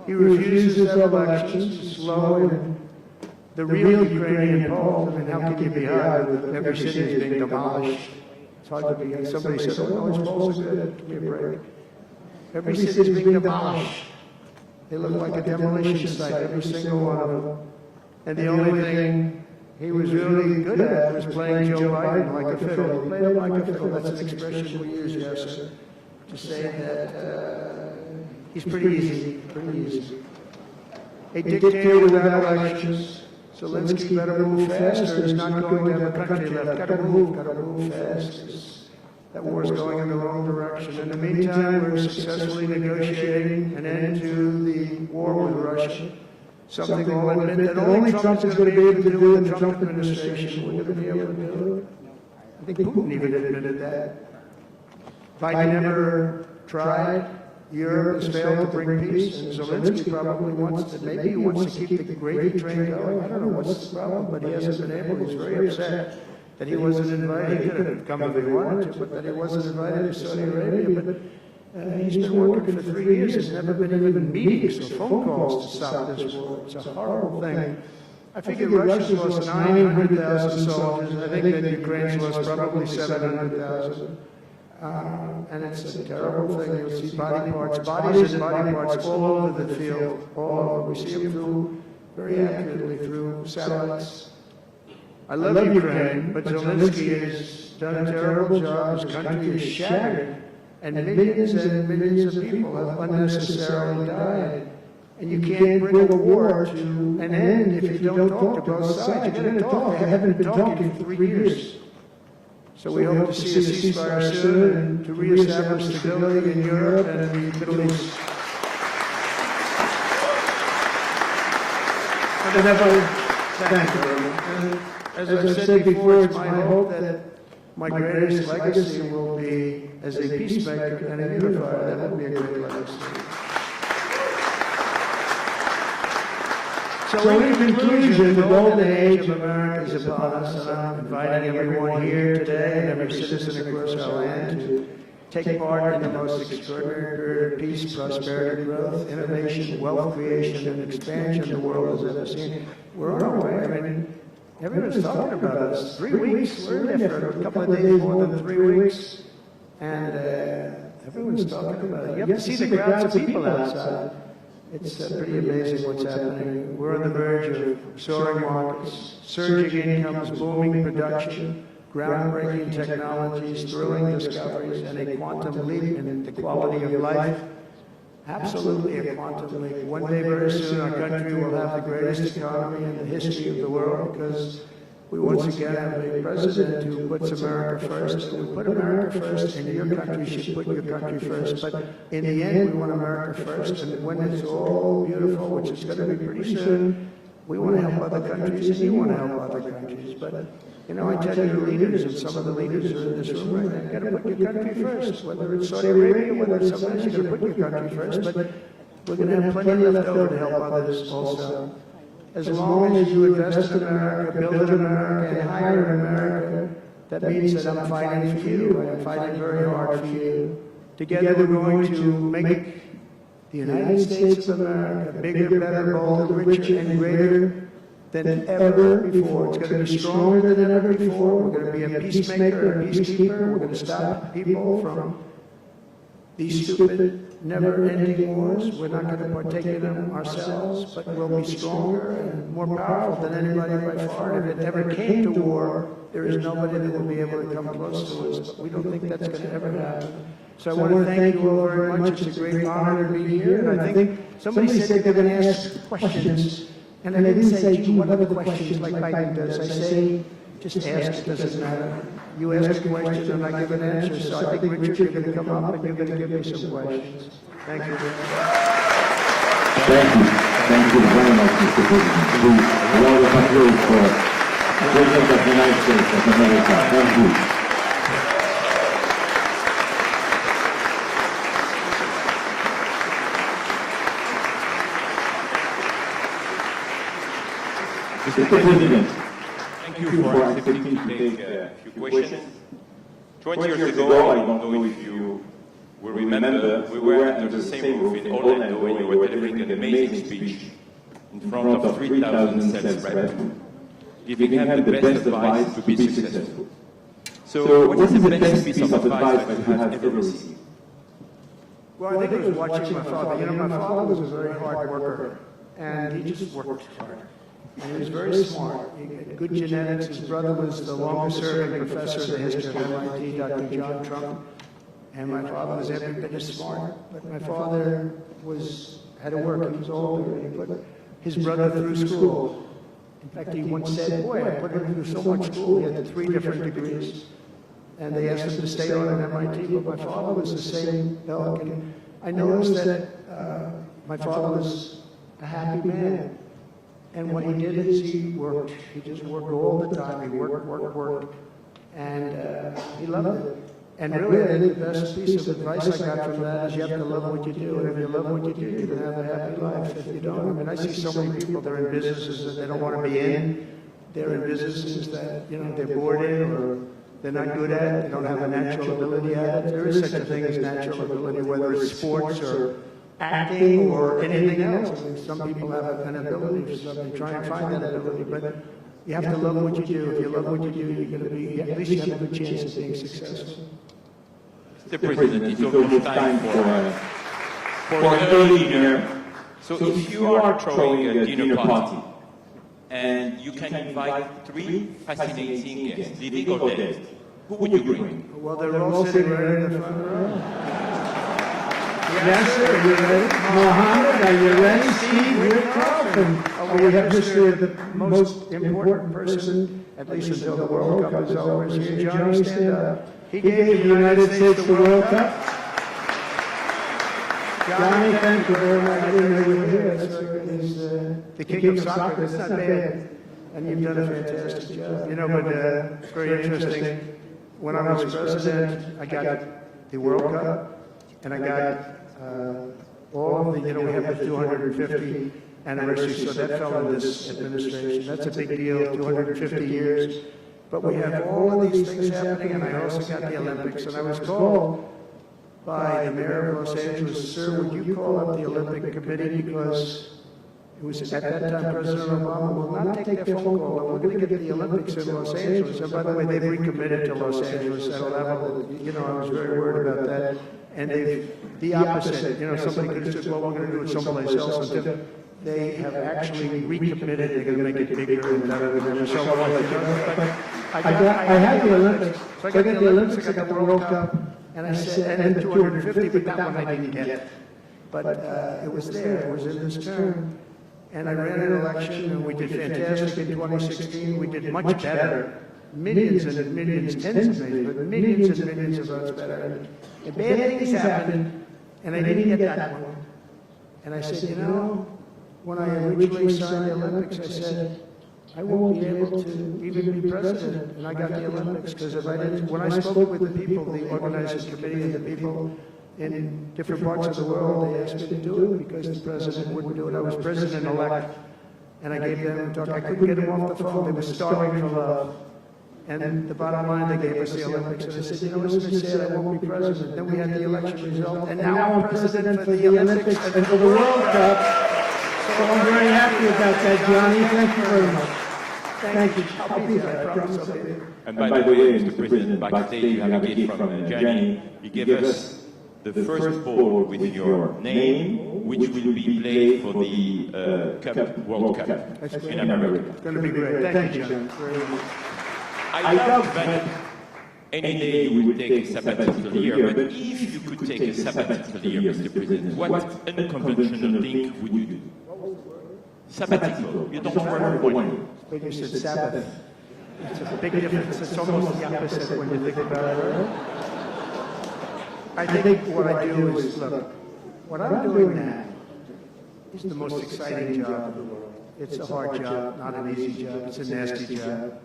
He refuses to have elections, it's slow, and the real Ukrainian polls, I mean, how can you be high with every city is being demolished? It's hard to be. Somebody said, oh, no, his polls are good. Give me a break. Every city is being demolished. They look like a demolition site, every single one of them. And the only thing he was really good at was playing Joe Biden like a fiddle. He played him like a fiddle. That's an expression we use, yes, sir, to say that he's pretty easy, A dictator without elections. Zelensky better move fast, or he's not going to have a country left. Got to move fast. That war is going in the wrong direction. In the meantime, we're successfully negotiating an end to the war with Russia. Something I'll admit that only Trump is going to be able to do in the Trump administration. We're going to be able to do it. I think Putin even admitted that. Biden never tried. Europe has failed to bring peace, and Zelensky probably wants to, maybe he wants to keep the gravy train going. I don't know what's the problem, but he hasn't been able. He's very upset that he wasn't invited. He could have come if he wanted to, but that he wasn't invited to Saudi Arabia. But he's been working for 3 years. There's never been even meetings or phone calls to stop this war. It's a horrible thing. I figure Russia's lost 900,000 soldiers. I think that Ukraine's lost probably 700,000. And it's a terrible thing. You'll see bodies and body parts all over the field, all over. We see them through, very accurately through satellites. I love Ukraine, but Zelensky has done a terrible job. His country is shattered, and millions of people have unnecessarily died. And you can't bring a war to an end if you don't talk to both sides. You've got to talk. They haven't been talking for 3 years. So we hope to see a ceasefire soon and to reestablish stability in Europe and the Middle East. Thank you very much. As I said before, it's my hope that my greatest legacy will be as a peacemaker and a unifier. That would be a great legacy. So in conclusion, the golden age of America is upon us, and I'm inviting everyone here today and every citizen across our land to take part in the most extraordinary period of peace, prosperity, growth, innovation, wealth creation, and expansion the world has ever seen. We're on our way. I mean, everyone's talking about us. 3 weeks, we're in there for a couple of days, more than 3 weeks, and everyone's talking about it. You have to see the crowds of people outside. It's pretty amazing what's happening. We're on the verge of soaring markets, surging incomes, booming production, groundbreaking technologies, thrilling discoveries, and a quantum leap in the quality of life. Absolutely a quantum leap. One day very soon our country will have the greatest economy in the history of the world because we once again have a president who puts America first. And we put America first, and your country should put your country first. But in the end, we want America first. And when it's all beautiful, which is going to be pretty soon, we want to help other countries, and you want to help other countries. But, you know, I tell you, the leaders, and some of the leaders are in this room right now, you've got to put your country first. Whether it's Saudi Arabia, whether it's somewhere else, you've got to put your country first. But we're going to have plenty left over to help others also. As long as you invest in America, build in America, and hire in America, that means that I'm fighting for you, and I'm fighting very hard for you. Together we're going to make the United States of America bigger, better, bolder, richer, and greater than ever before. It's going to be stronger than ever before. We're going to be a peacemaker, a peacekeeper. We're going to stop people from these stupid, never-ending wars. We're not going to partake in them ourselves, but we'll be stronger and more powerful than anybody by far. If it ever came to war, there is nobody that will be able to come close to us, but we don't think that's going to ever happen. So I want to thank you all very much. It's a great honor to be here, and I think somebody said they're going to ask questions, and I didn't say, gee, what other questions like Biden does. I say, just ask, it doesn't matter. You ask a question and I give an answer. So I think, Richard, you're going to come up and you're going to give me some questions. Thank you. Thank you. Thank you very much, Mr. President. We allow the applause for President of the United States of America. Thank you. Mr. President, thank you for accepting to take a few questions. 20 years ago, I don't know if you will remember, we were under the same roof in Orlando when you were delivering an amazing speech in front of 3,000 sales reps, giving them the best advice to be successful. So what is the best piece of advice that you have ever received? Well, I think it was watching my father. You know, my father was a very hard worker, and he just worked hard. And he was very smart. He had good genetics. His brother was the longest-serving professor in the history of MIT, Dr. John Trump. And my father was every bit as smart. But my father had to work. He was older, and he put his brother through school. In fact, he once said, boy, I put him through so much school. He had 3 different degrees. and they asked him to stay on at MIT, but my father was the same ilk, and I noticed that my father was a happy man. And what he did is he worked. He just worked all the time. He worked. And he loved it. And really, I think the best piece of advice I got from that is you have to love what you do. And if you love what you do, you're going to have a happy life. If you don't, I mean, I see so many people, they're in businesses that they don't want to be in. They're in businesses that, they're bored in or they're not good at. They don't have a natural ability at it. There is such a thing as natural ability, whether it's sports or acting or anything else. I mean, some people have an ability for something, try and find that ability, but you have to love what you do. If you love what you do, you're going to be, at least you have a good chance of being successful. Mr. President, it's almost time for an early dinner. So if you are throwing a dinner party, and you can invite 3 fascinating guests, living or dead, who would you bring? Well, they're all sitting right in the front row. Yes, sir. Are you ready? Mohammed, are you ready? Steve, we're Carlton. We have history of the most important person, at least until the World Cup is over, is here. Johnny, stand up. He gave the United States the World Cup. Johnny, thank you very much. I didn't know you were here. He's the king of soccer. That's not bad. And you've done a fantastic job. But it's very interesting. When I was president, I got the World Cup, and I got all of the, we have the 250 anniversary, so that fell in this administration. That's a big deal, 250 years. But we have all of these things happening, and I also got the Olympics. And I was called by the mayor of Los Angeles, sir, would you call up the Olympic Committee, because it was at that time President Obama will not take their phone call, and we're going to get the Olympics in Los Angeles. And by the way, they've recommitted to Los Angeles at a level that, I was very worried about that. And they've, the opposite, somebody could have said, well, we're going to do it someplace else. And they have actually recommitted, they're going to make it bigger and better and so on. I had the Olympics, so I got the Olympics, I got the World Cup, and I said, and the 250, but that one I didn't get. But it was there, it was in this term. And I ran an election, and we did fantastic in 2016. We did much better. Millions and millions, tens of millions, but millions and millions of votes better. And bad things happened, and I didn't get that one. And I said, when I originally signed the Olympics, I said, I won't be able to even be president. And I got the Olympics, because if I didn't, when I spoke with the people, the organizing committee and the people in different parts of the world, they asked me to do it because the president wouldn't do it. I was president-elect, and I gave them a talk. I couldn't get them off the phone. They were starving for love. And the bottom line, they gave us the Olympics. And I said, it's been said I won't be president. Then we had the election result. And now I'm president for the Olympics and for the World Cup. So I'm very happy about that, Johnny. Thank you very much. Thank you. I'll be there. I promise I'll be there. And by the way, Mr. President, backstage you have a gift from Gianni. He gave us the first ball with your name, which will be played for the World Cup in America. It's going to be great. Thank you, John. I love that any day you would take a sabbatical year, but if you could take a sabbatical year, Mr. President, what unconventional thing would you do? Sabbatical. You don't work for money. But you said Sabbath. It's a big difference. It's almost the opposite when you think about it. I think what I do is, look, what I'm doing now is the most exciting job in the world. It's a hard job, not an easy job. It's a nasty job.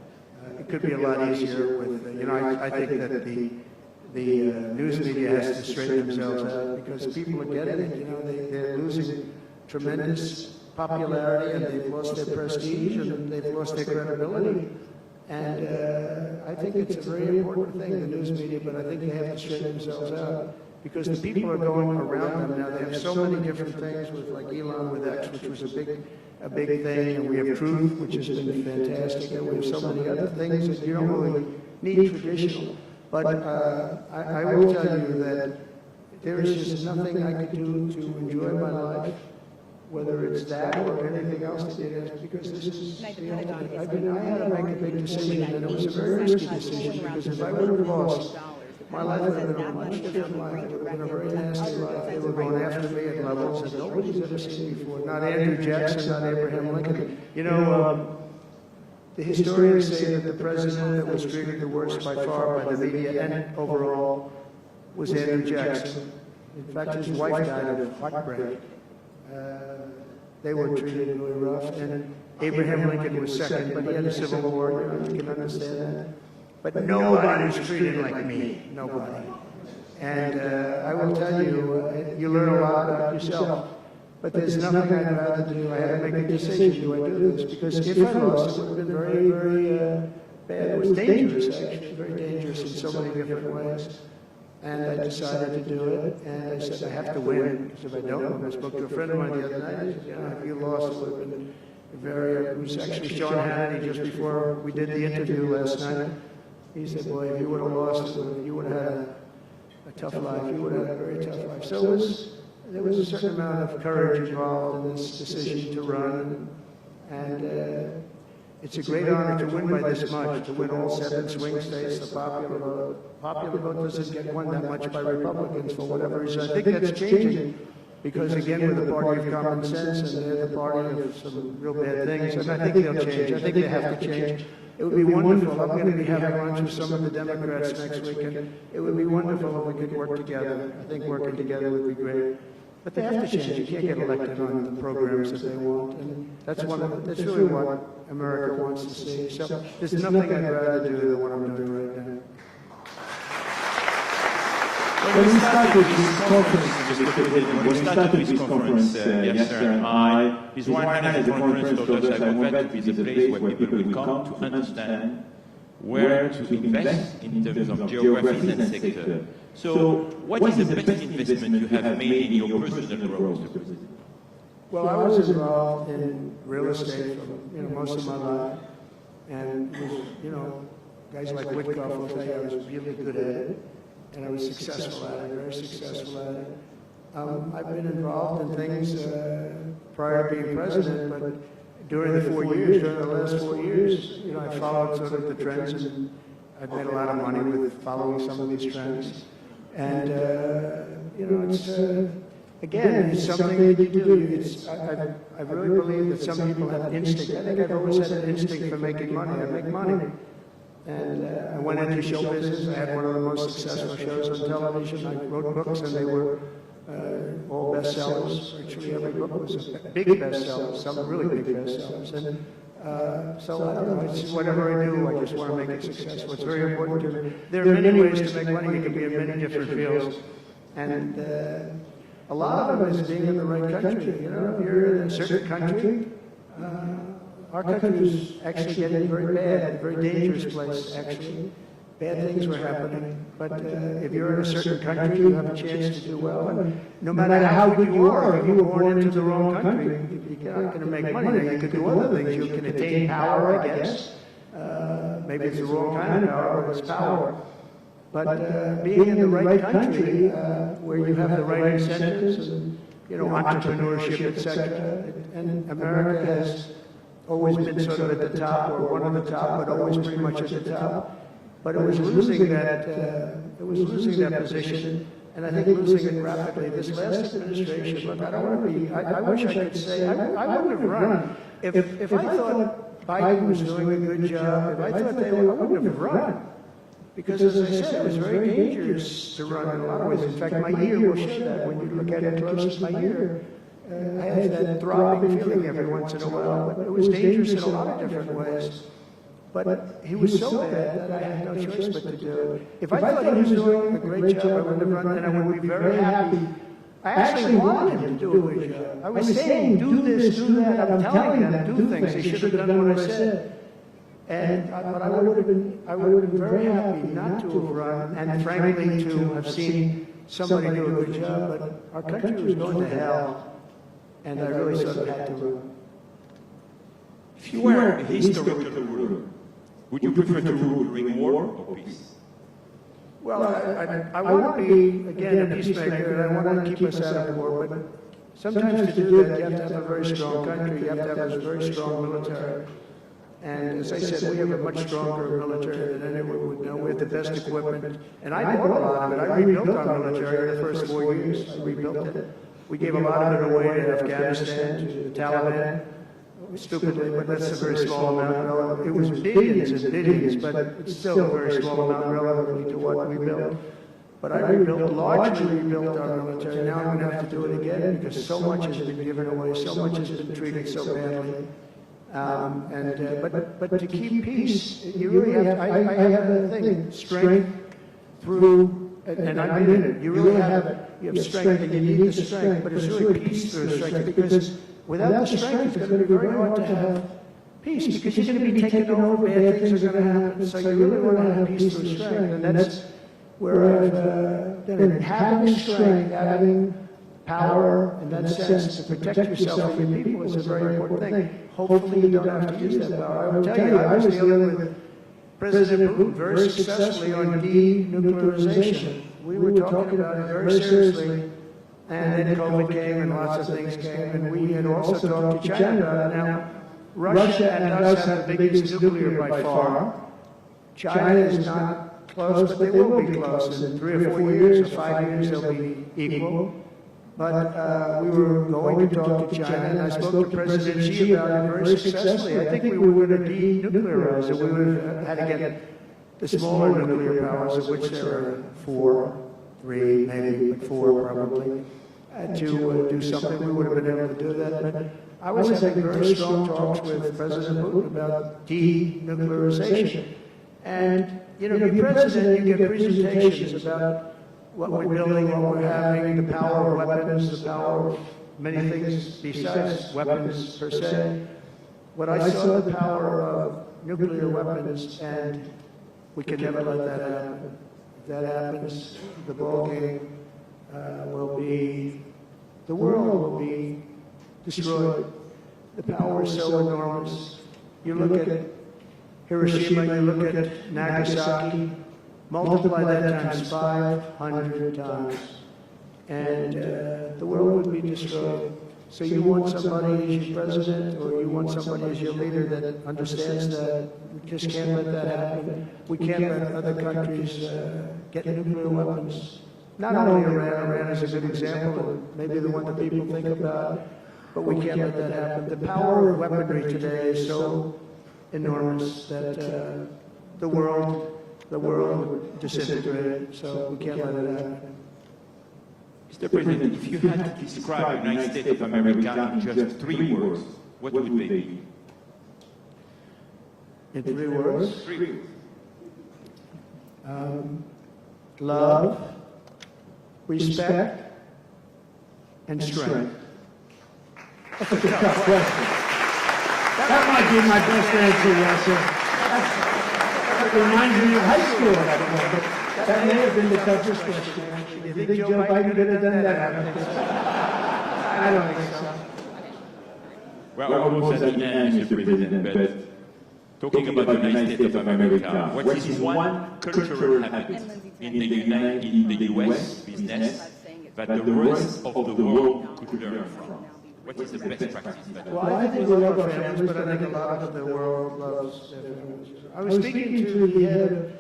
It could be a lot easier with, I think that the news media has to straighten themselves out because people are getting it, they're losing tremendous popularity and they've lost their prestige and they've lost their credibility. And I think it's a very important thing, the news media, but I think they have to straighten themselves out because the people are going around them now. They have so many different things with like Elon with X, which was a big thing, and we have Truth, which has been fantastic, and we have so many other things that you don't really need traditional. But I will tell you that there is just nothing I could do to enjoy my life, whether it's that or anything else that it is, because this is the ultimate. I had to make a big decision, and it was a very risky decision, because if I would have lost, my life would have been a much different life. It would have been a very nasty life. They were going after me at levels that nobody's ever seen before. Not Andrew Jackson, not Abraham Lincoln. the historians say that the president that was treated the worst by far by the media and overall was Andrew Jackson. In fact, his wife died of heartbreak. They were treated really rough, and Abraham Lincoln was second, but he had a civil war. You can understand that. But nobody was treated like me. Nobody. And I will tell you, you learn a lot about yourself. But there's nothing I'd rather do. I had to make a decision. Do I do this? Because if I lost, it would have been very, very bad. It was dangerous, actually, very dangerous in so many different ways. And I decided to do it. And I said, I have to win. Because if I don't, I spoke to a friend of mine the other night. He said, you know, if you lost, it would have been very. It was actually Sean Hannity just before we did the interview last night. He said, boy, if you would have lost, you would have had a tough life. You would have had a very tough life. So there was a certain amount of courage involved in this decision to run, and it's a great honor to win by this much, to win all 7 swing states, the popular vote. Popular vote doesn't get won that much by Republicans for whatever reason. I think that's changing, because again, we're the party of common sense, and they're the party of some real bad things, and I think they'll change. I think they have to change. It would be wonderful. I'm going to be having lunch with some of the Democrats next weekend. It would be wonderful if we could work together. I think working together would be great. But they have to change. You can't get elected on the programs that they want, and that's really what America wants to see. So there's nothing I'd rather do than what I'm doing right now. When we started this conference, Yasser and I, his wife had the conference told us I want that to be the place where people will come to understand where to invest in terms of geographies and sector. So, what is the best investment you have made in your personal growth, Mr. President? Well, I was involved in real estate for most of my life, and it was, guys like Whitcoff will tell you I was really good at it, and I was successful at it, very successful at it. I've been involved in things prior to being president, but during the last 4 years, I followed sort of the trends, and I've made a lot of money with following some of these trends. And, it's, again, it's something that you do. I really believe that some people have instinct. I think I've always had an instinct for making money. I make money. And I went into show business. I had one of the most successful shows on television. I wrote books, and they were all bestsellers. Virtually every book was a big bestseller, some really big bestsellers. And so I don't know, it's whatever I do, I just want to make it successful. It's very important to me. There are many ways to make money. You can be in many different fields. And a lot of it is being in the right country. If you're in a certain country, our country is actually getting very bad, a very dangerous place, actually. Bad things were happening. But if you're in a certain country, you have a chance to do well. And no matter how good you are, if you were born into the wrong country, you're not going to make money. Now, you can do other things. You can attain power, I guess. Maybe it's the wrong kind of power, but it's power. But being in the right country, where you have the right incentives and entrepreneurship, etc., and America has always been sort of at the top, or one of the top, but always pretty much at the top. But it was losing that position, and I think losing it rapidly. This last administration, look, I don't want to be. I wish I could say I wouldn't have run if I thought Biden was doing a good job. If I thought they were, I wouldn't have run. Because as I said, it was very dangerous to run in a lot of ways. In fact, my ear will show that when you look at it close. My ear, I have that throbbing feeling every once in a while. But it was dangerous in a lot of different ways. But he was so bad that I had no choice but to do it. If I thought he was doing a great job, I would have run, and I would be very happy. I actually wanted him to do a good job. I was saying, do this, do that. I'm telling them, do things. They should have done what I said. But I would have been very happy not to have run, and frankly to have seen somebody do a good job. But our country was going to hell, and I really sort of had to run. If you were a historical ruler, would you prefer to rule during war or peace? Well, I want to be, again, a peacemaker, and I want to keep us out of war, but sometimes to do that, you have to have a very strong country, you have to have a very strong military. And as I said, we have a much stronger military than anyone would know. We have the best equipment. And I bought a lot of it. I rebuilt our military in the first 4 years. I rebuilt it. We gave a lot of it away to Afghanistan, to the Taliban. stupidly, but that's a very small amount relative. It was billions and billions, but it's still a very small amount relatively to what we built. But I largely rebuilt our military. Now I'm going to have to do it again because so much has been given away, so much has been treated so badly. But to keep peace, you really have. I have a thing: strength through, and I mean it. You really have it. You have strength, and you need the strength, but it's really peace through strength. Because without the strength, it's going to be very hard to have peace. Because you're going to be taken over, bad things are going to happen. So you really want to have peace through strength, and that's where I've been. Having strength, having power in that sense to protect yourself and your people is a very important thing. Hopefully you don't have to use that power. I will tell you, I was dealing with President Putin very successfully on denuclearization. We were talking about it very seriously, and then COVID came and lots of things came, and we had also talked to China about it. Now, Russia and us have the biggest nuclear by far. China is not close, but they will be close. In 3 or 4 years or 5 years, they'll be equal. But we were going to talk to China, and I spoke to President Xi about it very successfully. I think we were going to denuclearize it. We would have had to get the smaller nuclear powers, of which there are 4, 3, maybe, but 4 probably, to do something. We would have been able to do that. But I was having very strong talks with President Putin about denuclearization. And, you know, you're president, you get presentations about what we're building, what we're having, the power of weapons, the power of many things besides weapons per se. But I saw the power of nuclear weapons, and we can never let that happen. If that happens, the ballgame will be, the world will be destroyed. The power is so enormous. You look at Hiroshima, you look at Nagasaki, multiply that times 500 times, and the world would be destroyed. So you want somebody as your president, or you want somebody as your leader that understands that we just can't let that happen. We can't let other countries get nuclear weapons. Not only Iran, Iran is a good example, maybe the one that people think about, but we can't let that happen. The power of weaponry today is so enormous that the world would disintegrate, so we can't let it happen. Mr. President, if you had to describe the United States of America in just 3 words, what would they be? In 3 words? 3 words. Love, respect, and strength. That's a tough question. That might be my best answer, Yasser. It reminds me of high school at that point, but that may have been the toughest question. Do you think Joe Biden could have done that? I don't think so. We're almost at the end, Mr. President, but talking about the United States of America, what is one cultural habit in the U.S. business that the rest of the world could learn from? What is the best practice? Well, I think we love our families, but I think a lot of the world loves their families. I was speaking to the head of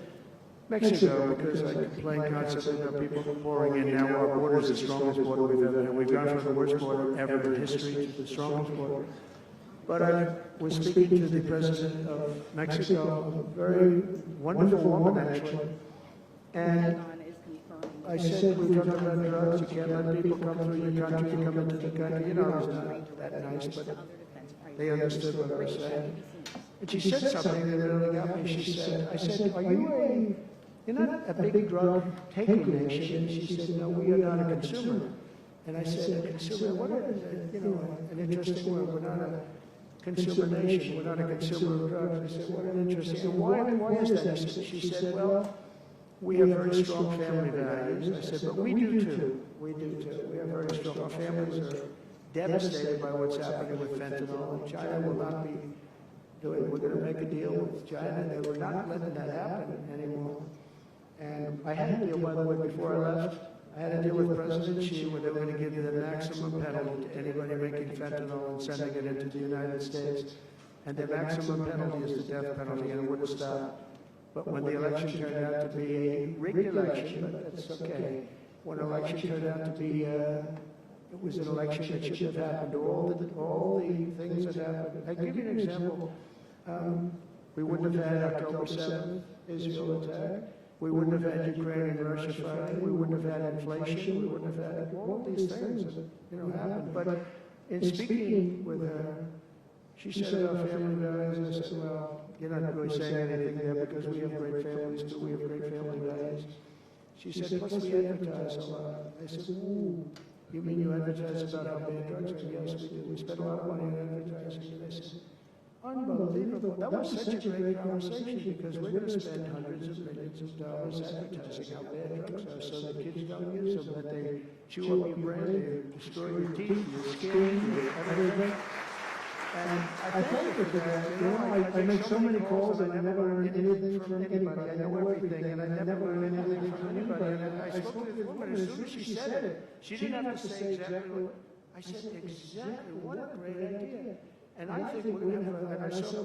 Mexico because I complain constantly about people pouring in. Now our border is the strongest border we've ever had. We've gone from the worst border ever in history to the strongest border. But I was speaking to the president of Mexico, a very wonderful woman actually, and I said, we talked about drugs, you can't let people come through your country and come into the country. You know, it was not that nice, but they understood what I was saying. And she said something that really got me. She said, I said, you're not a big drug taking nation. And she said, no, we are not a consumer. And I said, a consumer, what is, you know, an interesting word. We're not a consumer nation. We're not a consumer of drugs. I said, what an interesting, and why is that? She said, well, we have very strong family values. I said, but we do too. We do too. We have very strong. Our families are devastated by what's happening with fentanyl. And China will not be doing. We're going to make a deal with China. They were not letting that happen anymore. And I had a deal, by the way, before I left. I had a deal with President Xi where they were going to give the maximum penalty to anybody making fentanyl and sending it into the United States. And the maximum penalty is the death penalty, and it would have stopped. But when the election turned out to be a rigged election, but that's okay. When the election turned out to be It was an election that shouldn't have happened. All the things that happened. I'll give you an example. We wouldn't have had October 7th, Israel attack. We wouldn't have had Ukraine and Russia fighting. We wouldn't have had inflation. We wouldn't have had all these things that happened. But in speaking with her, she said about family values. I said, well, you're not really saying anything there because we have great families too. We have great family values. She said, plus we advertise a lot. I said, ooh, you mean you advertise about how bad drugs are? Yes, we do. We spend a lot of money on advertising. And I said, unbelievable. That was such a great conversation because we're going to spend hundreds of millions of dollars advertising how bad drugs are so the kids don't use them, that they chew up your brain, they destroy your teeth, your skin, your everything. And I thank you for that. I make so many calls and I never learn anything from anybody. I know everything and I never learn anything from anybody. And I spoke to this woman, as soon as she said it, she didn't have to say exactly what, I said exactly, what a great idea. And I think we're going to have, and I saw